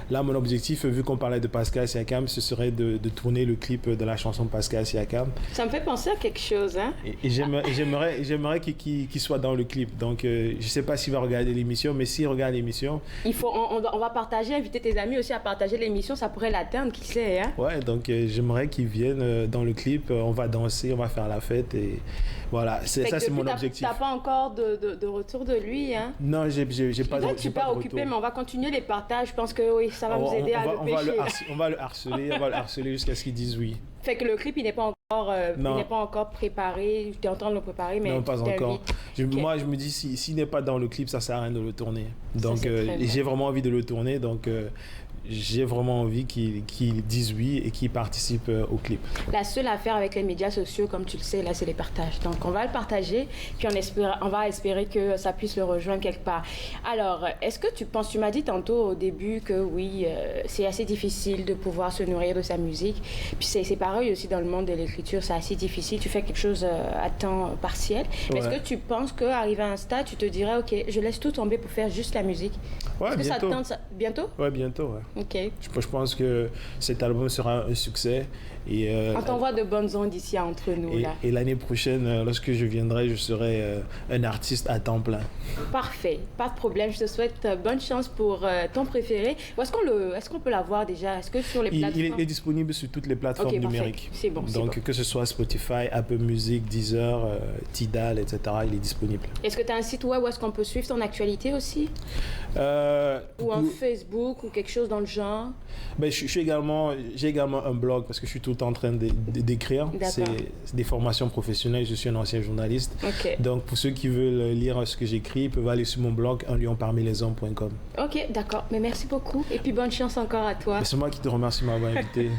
là, mon objectif, vu qu'on parlait de Pascal Siakam, ce serait de tourner le clip de la chanson Pascal Siakam. Ça me fait penser à quelque chose, hein? Et j'aimerais qu'il soit dans le clip. Donc je sais pas s'il va regarder l'émission, mais s'il regarde l'émission... On va partager, inviter tes amis aussi à partager l'émission, ça pourrait l'atteindre, qui sait, hein? Ouais, donc j'aimerais qu'il vienne dans le clip, on va danser, on va faire la fête et voilà, c'est mon objectif. T'as pas encore de retour de lui, hein? Non, j'ai pas de retour. Je suis pas occupé, mais on va continuer les partages. Je pense que oui, ça va nous aider à le pêcher. On va le harceler jusqu'à ce qu'il dise oui. Fait que le clip, il n'est pas encore préparé. Tu es en train de le préparer, mais non, pas encore. Moi, je me dis, s'il n'est pas dans le clip, ça sert à rien de le tourner. Donc, j'ai vraiment envie de le tourner. Donc, j'ai vraiment envie qu'il dise oui et qu'il participe au clip. La seule affaire avec les médias sociaux, comme tu le sais, là, c'est les partages. Donc, on va le partager, puis on va espérer que ça puisse le rejoindre quelque part. Alors, est-ce que tu m'as dit tantôt au début que oui, c'est assez difficile de pouvoir se nourrir de sa musique. Puis c'est pareil aussi dans le monde de l'écriture, c'est assez difficile. Tu fais quelque chose à temps partiel. Ouais. Est-ce que tu penses qu'arrivé à un stade, tu te dirais, OK, je laisse tout tomber pour faire juste la musique? Ouais, est-ce que bientôt. ça te tente bientôt? Ouais, bientôt, ouais. OK. Je pense que cet album sera un succès. Et, on t'envoie de bonnes ondes ici entre nous. Et l'année prochaine, lorsque je viendrai, je serai un artiste à temps plein. Parfait, pas de problème. Je te souhaite bonne chance pour ton préféré. Où est-ce qu'on peut l'avoir déjà? Est-ce que sur les plateformes? Il est disponible sur toutes les plateformes numériques. C'est bon. Donc que ce soit Spotify, Apple Music, Deezer, Tidal, etc., il est disponible. Est-ce que tu as un site web où est-ce qu'on peut suivre ton actualité aussi? Ou un Facebook ou quelque chose dans le genre? Ben, j'ai également un blog parce que je suis tout le temps en train d'écrire. C'est des formations professionnelles. Je suis un ancien journaliste. Okay. Donc, pour ceux qui veulent lire ce que j'écris, ils peuvent aller sur mon blog unlionparmileshommes.com. OK, d'accord. Mais merci beaucoup. Et puis, bonne chance encore à toi. C'est moi qui te remercie de m'avoir invité.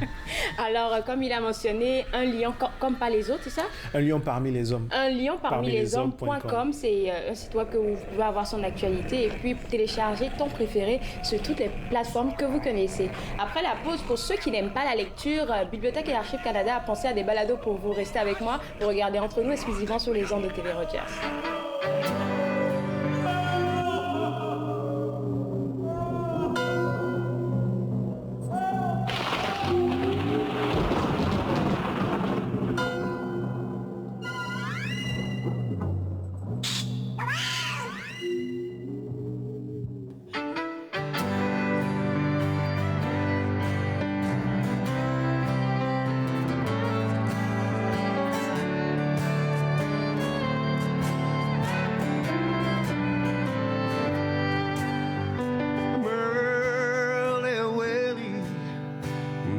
Alors, comme il a mentionné, un lion comme pas les autres, c'est ça? Un lion parmi les hommes. Un lion parmi les hommes.com. C'est un site web que vous pouvez avoir son actualité et puis télécharger ton préféré sur toutes les plateformes que vous connaissez. Après la pause, pour ceux qui n'aiment pas la lecture, Bibliothèque et Archives Canada a pensé à des balados pour vous. Rester avec moi, pour regarder Entre nous exclusivement sur les ondes de TV Rogers.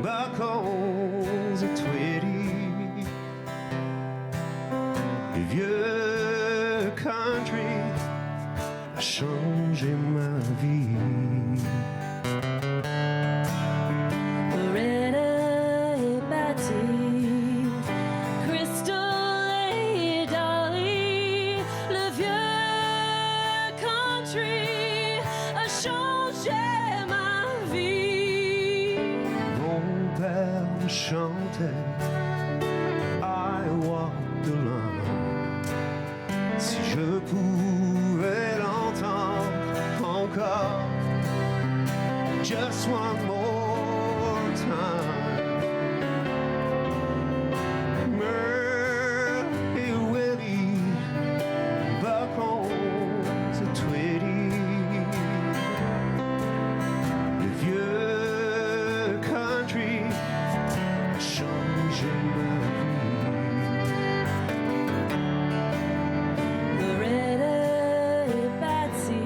balcons et Tweety, le vieux country a changé ma vie. Loretta et Patty, Crystal et Dolly, le vieux country a changé ma vie. Mon père me chantait I walk the line. Si je pouvais l'entendre encore, just one more time. Merle et Willie, balcons et Tweety, le vieux country a changé ma vie. Loretta et Patsy.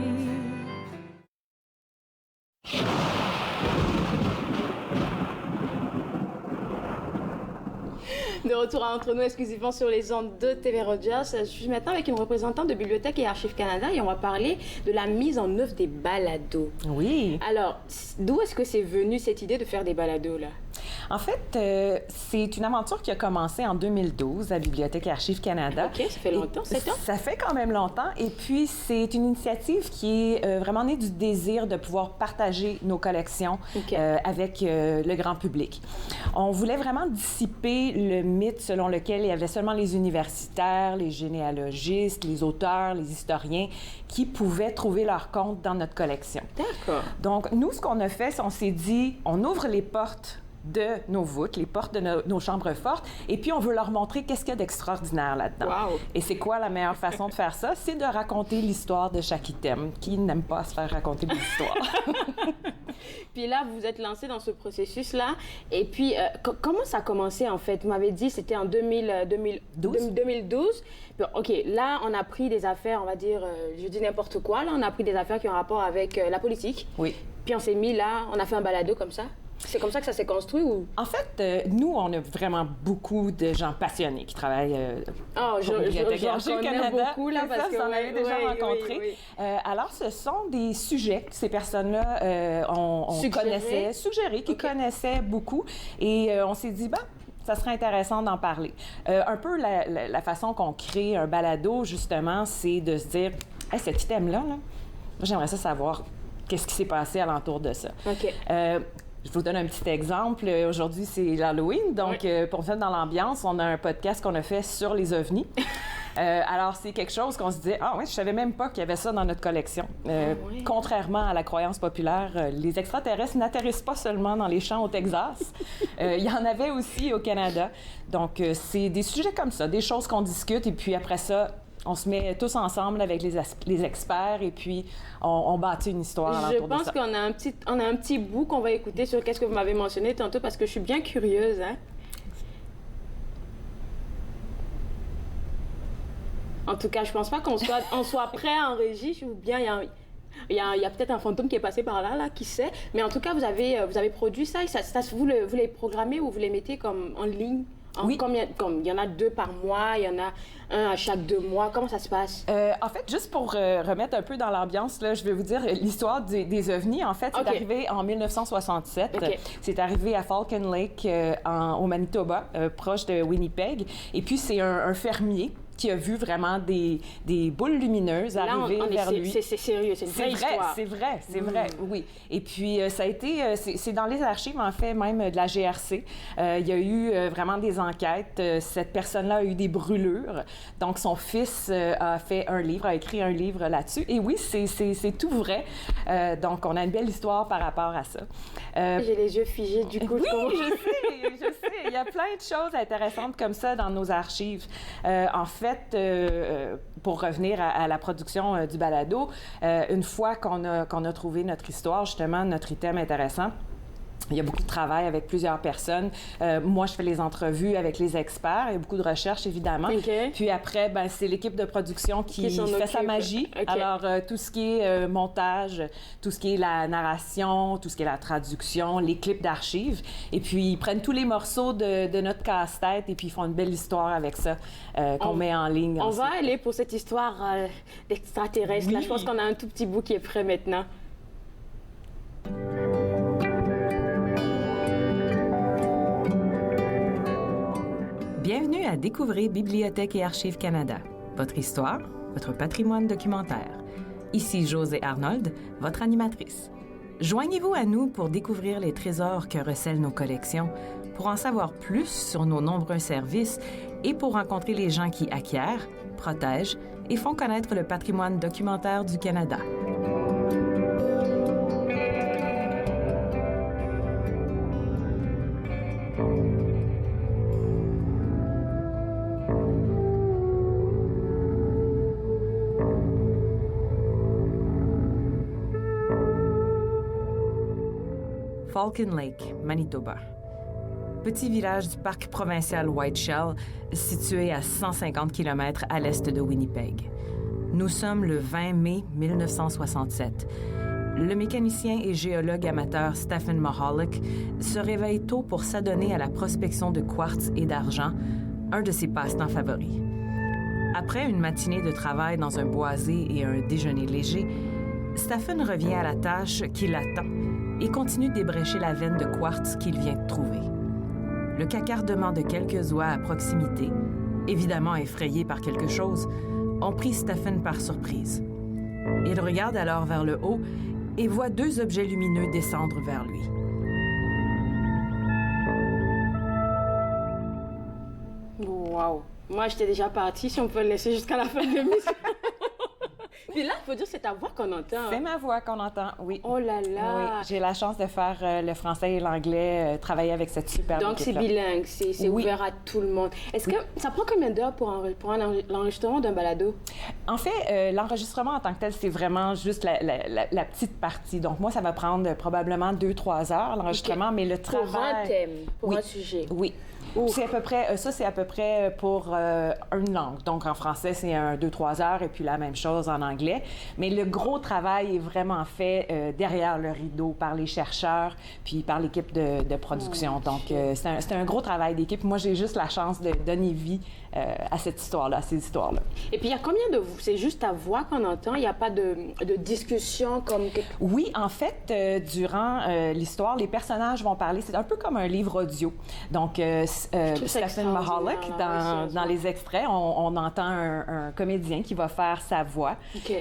De retour entre nous exclusivement sur les ondes de TV Rogers. Je suis maintenant avec une représentante de Bibliothèque et Archives Canada et on va parler de la mise en œuvre des balados. Oui. Alors, d'où est-ce que c'est venu cette idée de faire des balados là? En fait, c'est une aventure qui a commencé en 2012 à Bibliothèque et Archives Canada. OK, ça fait longtemps, 7 ans? Ça fait quand même longtemps. Et puis, c'est une initiative qui est vraiment née du désir de pouvoir partager nos collections avec le grand public. On voulait vraiment dissiper le mythe selon lequel il y avait seulement les universitaires, les généalogistes, les auteurs, les historiens qui pouvaient trouver leur compte dans notre collection. D'accord. Donc, nous, ce qu'on a fait, c'est on s'est dit, on ouvre les portes de nos voûtes, les portes de nos chambres fortes, et puis on veut leur montrer qu'est-ce qu'il y a d'extraordinaire là-dedans. Wow. Et c'est quoi la meilleure façon de faire ça? C'est de raconter l'histoire de chaque item. Qui n'aime pas se faire raconter des histoires? Puis là, vous êtes lancé dans ce processus-là. Et puis, comment ça a commencé, en fait? Vous m'avez dit c'était en 2012. Puis, OK, là, on a pris des affaires, on va dire, je dis n'importe quoi, là, on a pris des affaires qui ont rapport avec la politique. Oui. Puis on s'est mis là, on a fait un balado comme ça. C'est comme ça que ça s'est construit ou? En fait, nous, on a vraiment beaucoup de gens passionnés qui travaillent pour Bibliothèque et Archives Canada. Beaucoup, là, parce que vous en avez déjà rencontré. Oui. Alors, ce sont des sujets que ces personnes-là on connaissait, suggérés, qui connaissaient beaucoup. Et on s'est dit, ça serait intéressant d'en parler. Un peu la façon qu'on crée un balado, justement, c'est de se dire, hey, cet item-là, j'aimerais ça savoir qu'est-ce qui s'est passé alentour de ça. OK. Je vous donne un petit exemple. Aujourd'hui, c'est l'Halloween. Donc, pour vous mettre dans l'ambiance, on a un podcast qu'on a fait sur les ovnis. Alors, c'est quelque chose qu'on se dit, je savais même pas qu'il y avait ça dans notre collection. Contrairement à la croyance populaire, les extraterrestres n'atterrissent pas seulement dans les champs au Texas. Il y en avait aussi au Canada. Donc, c'est des sujets comme ça, des choses qu'on discute. Et puis après ça, on se met tous ensemble avec les experts et puis on bâtit une histoire autour de ça. Je pense qu'on a un petit bout qu'on va écouter sur qu'est-ce que vous m'avez mentionné tantôt parce que je suis bien curieuse. Hein? En tout cas, je pense pas qu'on soit prêt en régie ou bien il y a peut-être un fantôme qui est passé par là, qui sait. Mais en tout cas, vous avez produit ça et vous les programmez ou vous les mettez comme en ligne? Oui. Comme il y en a 2 par mois, il y en a un à chaque 2 mois. Comment ça se passe? En fait, juste pour remettre un peu dans l'ambiance, là, je vais vous dire l'histoire des ovnis. En fait, c'est arrivé en 1967. C'est arrivé à Falcon Lake, au Manitoba, proche de Winnipeg. Et puis, c'est un fermier qui a vu vraiment des boules lumineuses arriver vers lui. C'est sérieux, c'est une vraie histoire. C'est vrai, oui. Et puis, ça a été... c'est dans les archives, en fait, même de la GRC. Il y a eu vraiment des enquêtes. Cette personne-là a eu des brûlures. Donc, son fils a écrit un livre là-dessus. Et oui, c'est tout vrai. Donc, on a une belle histoire par rapport à ça. J'ai les yeux figés, du coup. Oui, je sais. Il y a plein de choses intéressantes comme ça dans nos archives. En fait, pour revenir à la production du balado, une fois qu'on a trouvé notre histoire, justement, notre item intéressant, Il y a beaucoup de travail avec plusieurs personnes. Moi, je fais les entrevues avec les experts. Il y a beaucoup de recherches, évidemment. Puis après, ben, c'est l'équipe de production qui fait sa magie. Alors, tout ce qui est montage, tout ce qui est la narration, tout ce qui est la traduction, les clips d'archives. Et puis, ils prennent tous les morceaux de notre casse-tête et puis ils font une belle histoire avec ça qu'on met en ligne. On va aller pour cette histoire d'extraterrestre. Là, je pense qu'on a un tout petit bout qui est prêt maintenant. Bienvenue à Découvrir Bibliothèque et Archives Canada, votre histoire, votre patrimoine documentaire. Ici Josée Arnold, votre animatrice. Joignez-vous à nous pour découvrir les trésors que recèlent nos collections, pour en savoir plus sur nos nombreux services et pour rencontrer les gens qui acquièrent, protègent et font connaître le patrimoine documentaire du Canada. Falcon Lake, Manitoba. Petit village du parc provincial White Shell, situé à 150 km à l'est de Winnipeg. Nous sommes le 20 mai 1967. Le mécanicien et géologue amateur Stephen Mahalik se réveille tôt pour s'adonner à la prospection de quartz et d'argent, un de ses passe-temps favoris. Après une matinée de travail dans un boisé et un déjeuner léger, Stephen revient à la tâche qui l'attend et continue d'ébrécher la veine de quartz qu'il vient de trouver. Le cacardement de quelques oies à proximité, évidemment effrayés par quelque chose, ont pris Stephen par surprise. Il regarde alors vers le haut et voit deux objets lumineux descendre vers lui. Wow! Moi, j'étais déjà partie, si on peut le laisser jusqu'à la fin de l'émission. Puis là, il faut dire que c'est ta voix qu'on entend. C'est ma voix qu'on entend, oui. Oh là là! Oui, j'ai la chance de faire le français et l'anglais, travailler avec cette super Donc, c'est bilingue, c'est ouvert à tout le monde. Est-ce que ça prend combien d'heures pour l'enregistrement d'un balado? En fait, l'enregistrement en tant que tel, c'est vraiment juste la petite partie. Donc, moi, ça va prendre probablement 2-3 heures, l'enregistrement, mais le travail... Pour un thème, pour un sujet. Oui. C'est à peu près, ça, c'est à peu près pour une langue. Donc, en français, c'est 2-3 heures et puis la même chose en anglais. Mais le gros travail est vraiment fait derrière le rideau par les chercheurs puis par l'équipe de production. Donc, c'est un gros travail d'équipe. Moi, j'ai juste la chance de donner vie à cette histoire-là, à ces histoires-là. Et puis, il y a combien de vous? C'est juste ta voix qu'on entend? Il n'y a pas de discussion comme... Oui, en fait, durant l'histoire, les personnages vont parler. C'est un peu comme un livre audio. Donc, Stephen Mahalik, dans les extraits, on entend un comédien qui va faire sa voix.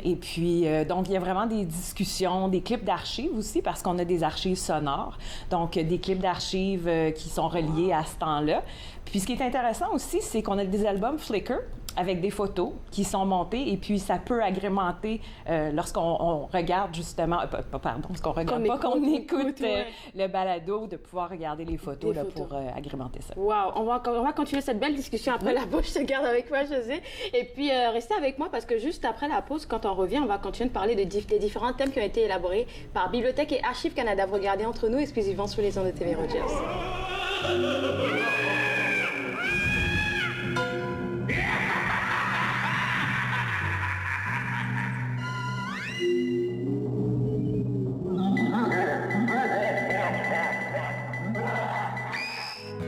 Et puis, donc, il y a vraiment des discussions, des clips d'archives aussi, parce qu'on a des archives sonores. Donc, des clips d'archives qui sont reliés à ce temps-là. Puis, ce qui est intéressant aussi, c'est qu'on a des albums Flickr avec des photos qui sont montées et puis ça peut agrémenter lorsqu'on regarde justement, qu'on écoute le balado, de pouvoir regarder les photos, pour agrémenter ça. Wow! On va continuer cette belle discussion après la pause. Je te garde avec moi, Josée. Et puis, restez avec moi parce que juste après la pause, quand on revient, on va continuer de parler des différents thèmes qui ont été élaborés par Bibliothèque et Archives Canada. Vous regardez Entre nous, exclusivement sur les ondes de TV Rogers.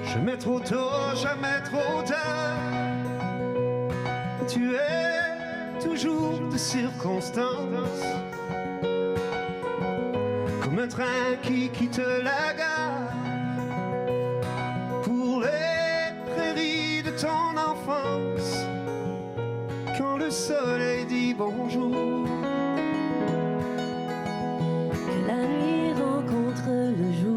Jamais trop tôt, jamais trop tard. Tu es toujours de circonstance. Comme un train qui quitte la gare pour les prairies de ton enfance. Quand le soleil dit bonjour, que la nuit rencontre le jour.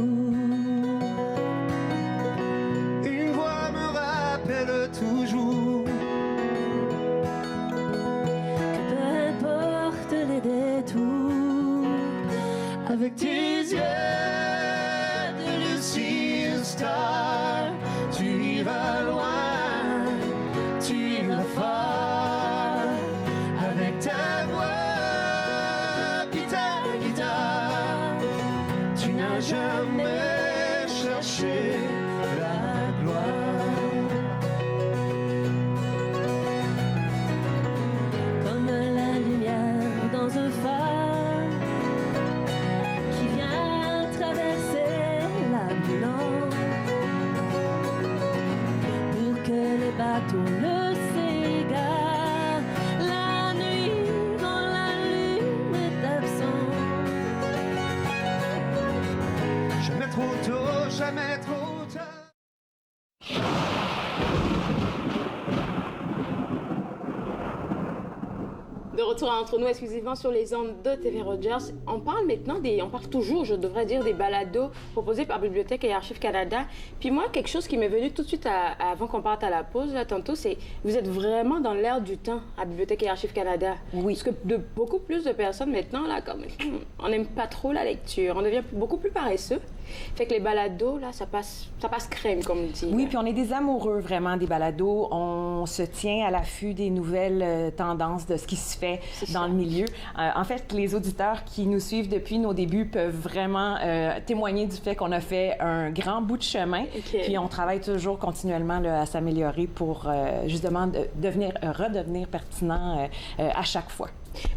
toujours que peu importe les détours, avec tes yeux de lucide star, tu iras loin, tu iras fort, avec ta voix chercher la gloire. Comme la lumière dans un phare qui vient traverser la brûlante pour que les bateaux ne s'égarent la nuit quand la lune est absente. Jamais trop tôt, jamais trop tard. De retour entre nous exclusivement sur les ondes de TV Rogers. On parle toujours, je devrais dire, des balados proposés par Bibliothèque et Archives Canada. Puis moi, quelque chose qui m'est venu tout de suite avant qu'on parte à la pause, là, tantôt, c'est vous êtes vraiment dans l'air du temps à Bibliothèque et Archives Canada. Oui. Parce que beaucoup plus de personnes maintenant, là, comme on n'aime pas trop la lecture, on devient beaucoup plus paresseux. Fait que les balados, là, ça passe crème, comme on dit. Oui, puis on est des amoureux, vraiment, des balados. On se tient à l'affût des nouvelles tendances, de ce qui se fait dans le milieu. En fait, les auditeurs qui nous suivent depuis nos débuts peuvent vraiment témoigner du fait qu'on a fait un grand bout de chemin. Okay. Puis on travaille toujours continuellement là, à s'améliorer pour justement redevenir pertinent à chaque fois.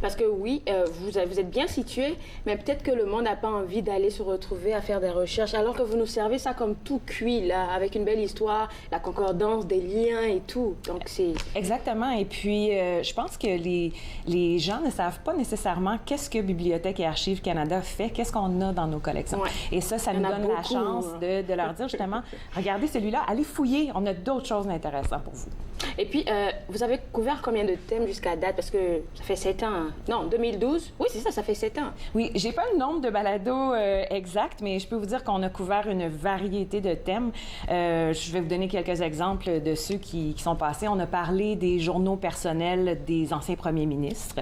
Parce que oui, vous êtes bien situé, mais peut-être que le monde n'a pas envie d'aller se retrouver à faire des recherches, alors que vous nous servez ça comme tout cuit, là, avec une belle histoire, la concordance, des liens et tout. Donc c'est... Exactement. Et puis, je pense que les gens ne savent pas nécessairement qu'est-ce que Bibliothèque et Archives Canada fait, qu'est-ce qu'on a dans nos collections. Ouais. Et ça nous donne la chance de leur dire justement, regardez celui-là, allez fouiller, on a d'autres choses intéressantes pour vous. Et puis, vous avez couvert combien de thèmes jusqu'à date? Parce que ça fait 7 ans. Non, 2012. Oui, c'est ça, ça fait 7 ans. Oui, j'ai pas le nombre de balados exact, mais je peux vous dire qu'on a couvert une variété de thèmes. Je vais vous donner quelques exemples de ceux qui sont passés. On a parlé des journaux personnels des anciens premiers ministres.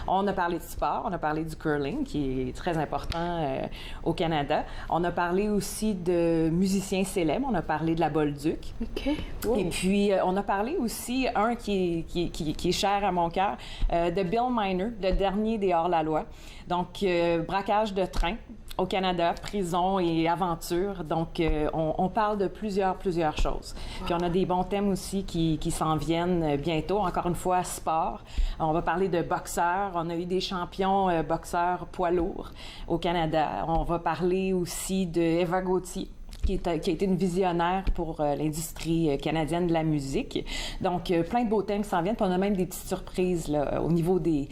On a parlé de sport, on a parlé du curling, qui est très important au Canada. On a parlé aussi de musiciens célèbres. On a parlé de la Bolduc. OK. Wow. Et puis, on a parlé aussi, un qui est cher à mon cœur, de Bill Miner, le dernier des hors-la-loi. Donc, braquage de train au Canada, prison et aventure. Donc, on parle de plusieurs choses. Puis, on a des bons thèmes aussi qui s'en viennent bientôt. Encore une fois, sport. On va parler de boxeurs. On a eu des champions boxeurs poids lourds au Canada. On va parler aussi de Eva Gauthier, qui a été une visionnaire pour l'industrie canadienne de la musique. Donc, plein de beaux thèmes qui s'en viennent. Puis on a même des petites surprises là, au niveau des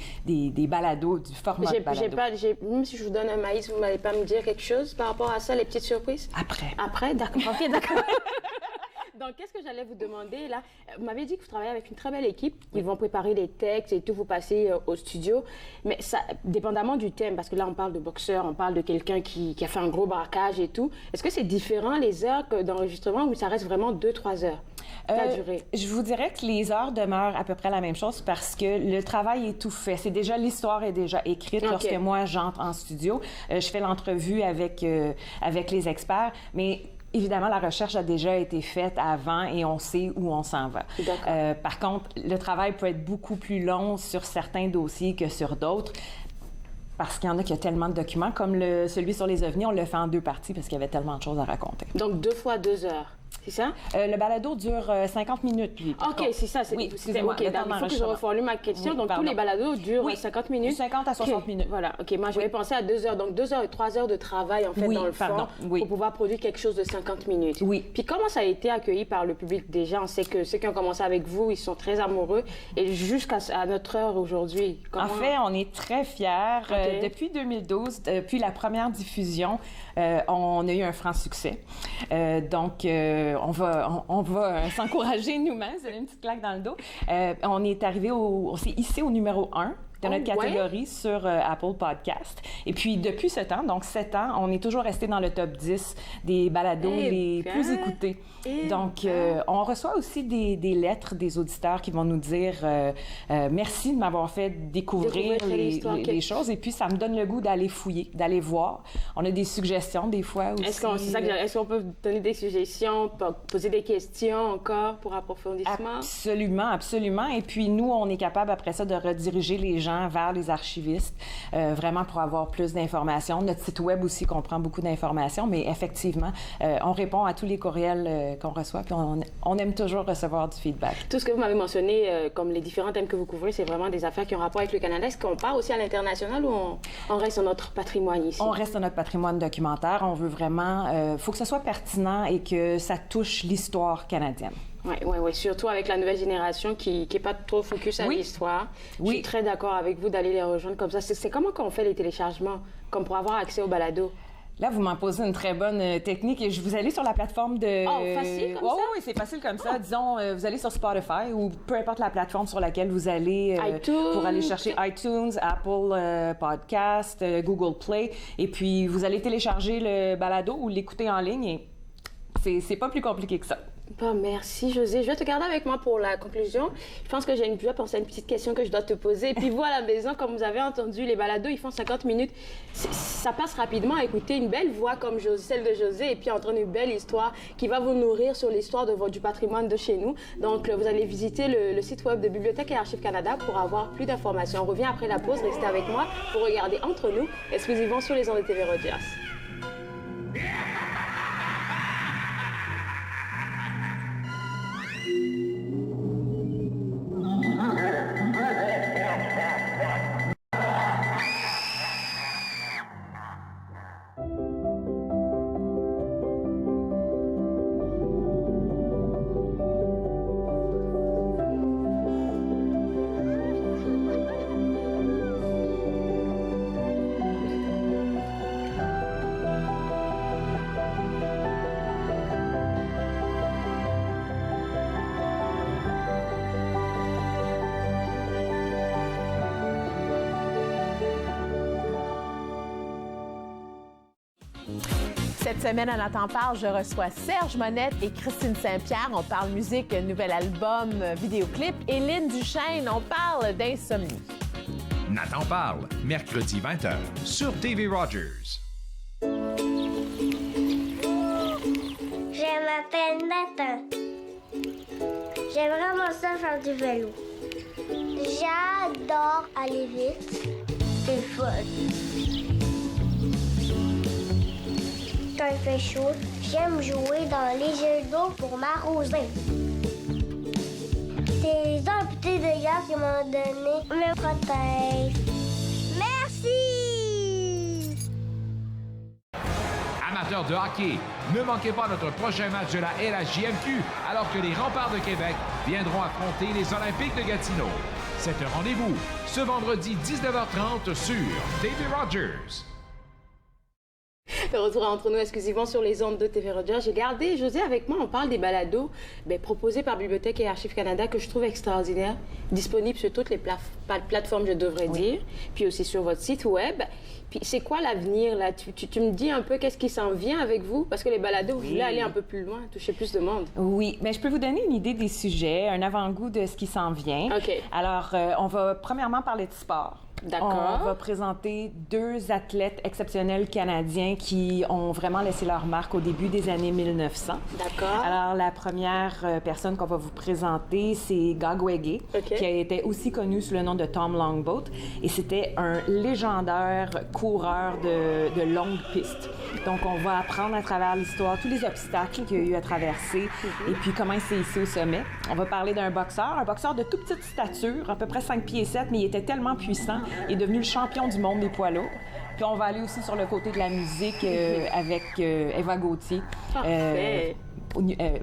balados, du format de balado. Même si je vous donne un maïs, vous n'allez pas me dire quelque chose par rapport à ça, les petites surprises? Après, d'accord. OK, d'accord. Donc, qu'est-ce que j'allais vous demander, là? Vous m'avez dit que vous travaillez avec une très belle équipe. Ils vont préparer les textes et tout, vous passez au studio. Mais ça, dépendamment du thème, parce que là, on parle de boxeur, on parle de quelqu'un qui a fait un gros braquage et tout. Est-ce que c'est différent, les heures d'enregistrement, ou ça reste vraiment 2-3 heures? La durée? Je vous dirais que les heures demeurent à peu près la même chose parce que le travail est tout fait. L'histoire est déjà écrite. Okay. Lorsque moi, j'entre en studio, je fais l'entrevue avec les experts, mais évidemment, la recherche a déjà été faite avant et on sait où on s'en va. Par contre, le travail peut être beaucoup plus long sur certains dossiers que sur d'autres. Parce qu'il y en a qui ont tellement de documents, comme celui sur les ovnis, on l'a fait en 2 parties parce qu'il y avait tellement de choses à raconter. Donc 2 fois 2 heures. C'est ça? Le balado dure 50 minutes, lui. OK, c'est ça. Oui, excusez-moi. Okay, il faut que je reformule ma question. Oui, donc, tous les balados durent 50 minutes? 50 à 60 minutes. Voilà. OK, moi, j'avais pensé à 2 heures. Donc, 2 heures et 3 heures de travail, en fait, dans le fond, pour pouvoir produire quelque chose de 50 minutes. Oui. Puis, comment ça a été accueilli par le public déjà? On sait que ceux qui ont commencé avec vous, ils sont très amoureux. Et jusqu'à notre heure aujourd'hui, comment... En fait, on est très fiers. Okay. Depuis 2012, depuis la première diffusion, on a eu un franc succès. Donc, on va s'encourager nous-mêmes, c'est une petite claque dans le dos. On s'est hissé au numéro 1 de notre catégorie sur Apple Podcast. Et puis, depuis ce temps, donc 7 ans, on est toujours resté dans le top 10 des balados les plus écoutés. Donc, on reçoit aussi des lettres des auditeurs qui vont nous dire merci de m'avoir fait découvrir les choses. Et puis, ça me donne le goût d'aller fouiller, d'aller voir. On a des suggestions des fois aussi. Est-ce qu'on peut donner des suggestions, poser des questions encore pour approfondissement? Absolument, absolument. Et puis, nous, on est capable après ça de rediriger les gens gens vers les archivistes, vraiment pour avoir plus d'informations. Notre site web aussi comprend beaucoup d'informations, mais effectivement, on répond à tous les courriels qu'on reçoit, puis on aime toujours recevoir du feedback. Tout ce que vous m'avez mentionné, comme les différents thèmes que vous couvrez, c'est vraiment des affaires qui ont rapport avec le Canada. Est-ce qu'on part aussi à l'international ou on reste dans notre patrimoine ici? On reste dans notre patrimoine documentaire. On veut vraiment... faut que ce soit pertinent et que ça touche l'histoire canadienne. Oui, surtout avec la nouvelle génération qui n'est pas trop focus à l'histoire. Je suis très d'accord avec vous d'aller les rejoindre comme ça. C'est comment qu'on fait les téléchargements, comme pour avoir accès au balado? Là, vous m'en posez une très bonne technique. Je vous allez sur la plateforme de... Oh, facile comme ça? Oui, c'est facile comme ça. Disons, vous allez sur Spotify ou peu importe la plateforme sur laquelle vous allez pour aller chercher iTunes, Apple Podcast, Google Play. Et puis, vous allez télécharger le balado ou l'écouter en ligne. Et c'est pas plus compliqué que ça. Bon, merci, José. Je vais te garder avec moi pour la conclusion. Je pense que je vais penser à une petite question que je dois te poser. Et puis vous, à la maison, comme vous avez entendu, les balados, ils font 50 minutes. Ça passe rapidement à écouter une belle voix comme celle de José et puis entendre une belle histoire qui va vous nourrir sur l'histoire du patrimoine de chez nous. Donc, vous allez visiter le site web de Bibliothèque et Archives Canada pour avoir plus d'informations. On revient après la pause. Restez avec moi pour regarder Entre nous, exclusivement sur les ondes de TV Rogers. Cette semaine, à Nathan Parle, je reçois Serge Monette et Christine Saint-Pierre. On parle musique, nouvel album, vidéoclip. Et Lynn Duchesne, on parle d'insomnie. Nathan Parle, mercredi 20h, sur TV Rogers. Je m'appelle Nathan. J'aime vraiment ça faire du vélo. J'adore aller vite. C'est fun. Quand il fait chaud, j'aime jouer dans les jeux d'eau pour m'arroser. Tes amputés de gaz qui m'ont donné me protègent. Merci! Amateurs de hockey, ne manquez pas notre prochain match de la LHJMQ alors que les Remparts de Québec viendront affronter les Olympiques de Gatineau. C'est un rendez-vous ce vendredi 19h30 sur TV Rogers. De retour Entre nous exclusivement sur les ondes de TV Rogers. J'ai gardé José avec moi. On parle des balados proposés par Bibliothèque et Archives Canada que je trouve extraordinaires, disponibles sur toutes les plateformes, je devrais dire, puis aussi sur votre site web. Puis c'est quoi l'avenir là? Tu me dis un peu qu'est-ce qui s'en vient avec vous? Parce que les balados, vous voulez aller un peu plus loin, toucher plus de monde. Oui, mais je peux vous donner une idée des sujets, un avant-goût de ce qui s'en vient. OK. Alors, on va premièrement parler de sport. D'accord. On va présenter 2 athlètes exceptionnels canadiens qui ont vraiment laissé leur marque au début des années 1900. D'accord. Alors, la première personne qu'on va vous présenter, c'est Gagwege, qui a été aussi connu sous le nom de Tom Longboat. Et c'était un légendaire coureur de longue piste. Donc, on va apprendre à travers l'histoire tous les obstacles qu'il y a eu à traverser et puis comment il s'est hissé au sommet. On va parler d'un boxeur de toute petite stature, à peu près 5 pieds 7, mais il était tellement puissant. Il est devenu le champion du monde des poids lourds. Puis on va aller aussi sur le côté de la musique avec Eva Gauthier. Parfait.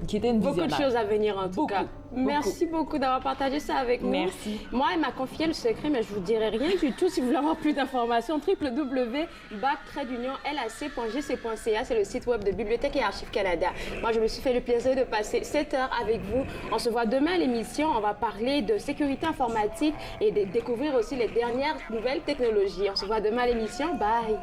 Qui était une visionnaire. Beaucoup de choses à venir en tout cas. Merci beaucoup d'avoir partagé ça avec nous. Merci. Moi, elle m'a confié le secret, mais je vous dirai rien du tout. Si vous voulez avoir plus d'informations, www.bac-lac.gc.ca, c'est le site web de Bibliothèque et Archives Canada. Moi, je me suis fait le plaisir de passer 7 heures avec vous. On se voit demain à l'émission. On va parler de sécurité informatique et de découvrir aussi les dernières nouvelles technologies. On se voit demain à l'émission. Bye!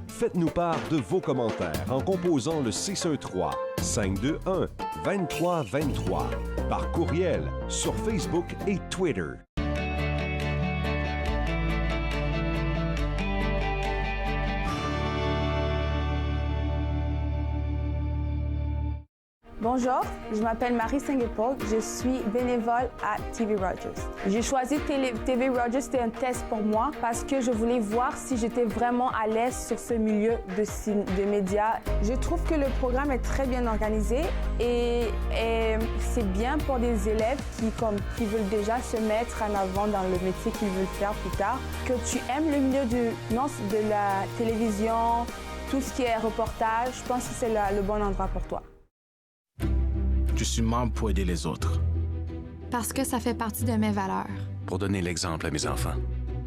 Faites-nous part de vos commentaires en composant le 613-521-2323 par courriel sur Facebook et Twitter. Bonjour, je m'appelle Marie Saint-Guépol, je suis bénévole à TV Rogers. J'ai choisi TV Rogers, c'était un test pour moi parce que je voulais voir si j'étais vraiment à l'aise sur ce milieu de médias. Je trouve que le programme est très bien organisé et c'est bien pour des élèves qui veulent déjà se mettre en avant dans le métier qu'ils veulent faire plus tard. Que tu aimes le milieu de la télévision, tout ce qui est reportage, je pense que c'est le bon endroit pour toi. Je suis membre pour aider les autres. Parce que ça fait partie de mes valeurs. Pour donner l'exemple à mes enfants.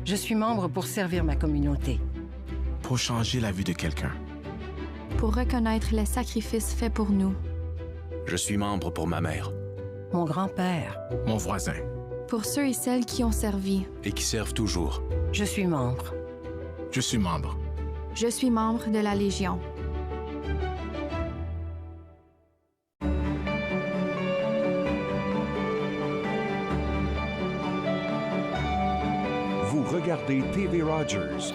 Je suis membre pour servir ma communauté. Pour changer la vie de quelqu'un. Pour reconnaître les sacrifices faits pour nous. Je suis membre pour ma mère. Mon grand-père. Mon voisin. Pour ceux et celles qui ont servi. Et qui servent toujours. Je suis membre. Je suis membre. Je suis membre de la Légion. Vous regardez TV Rogers.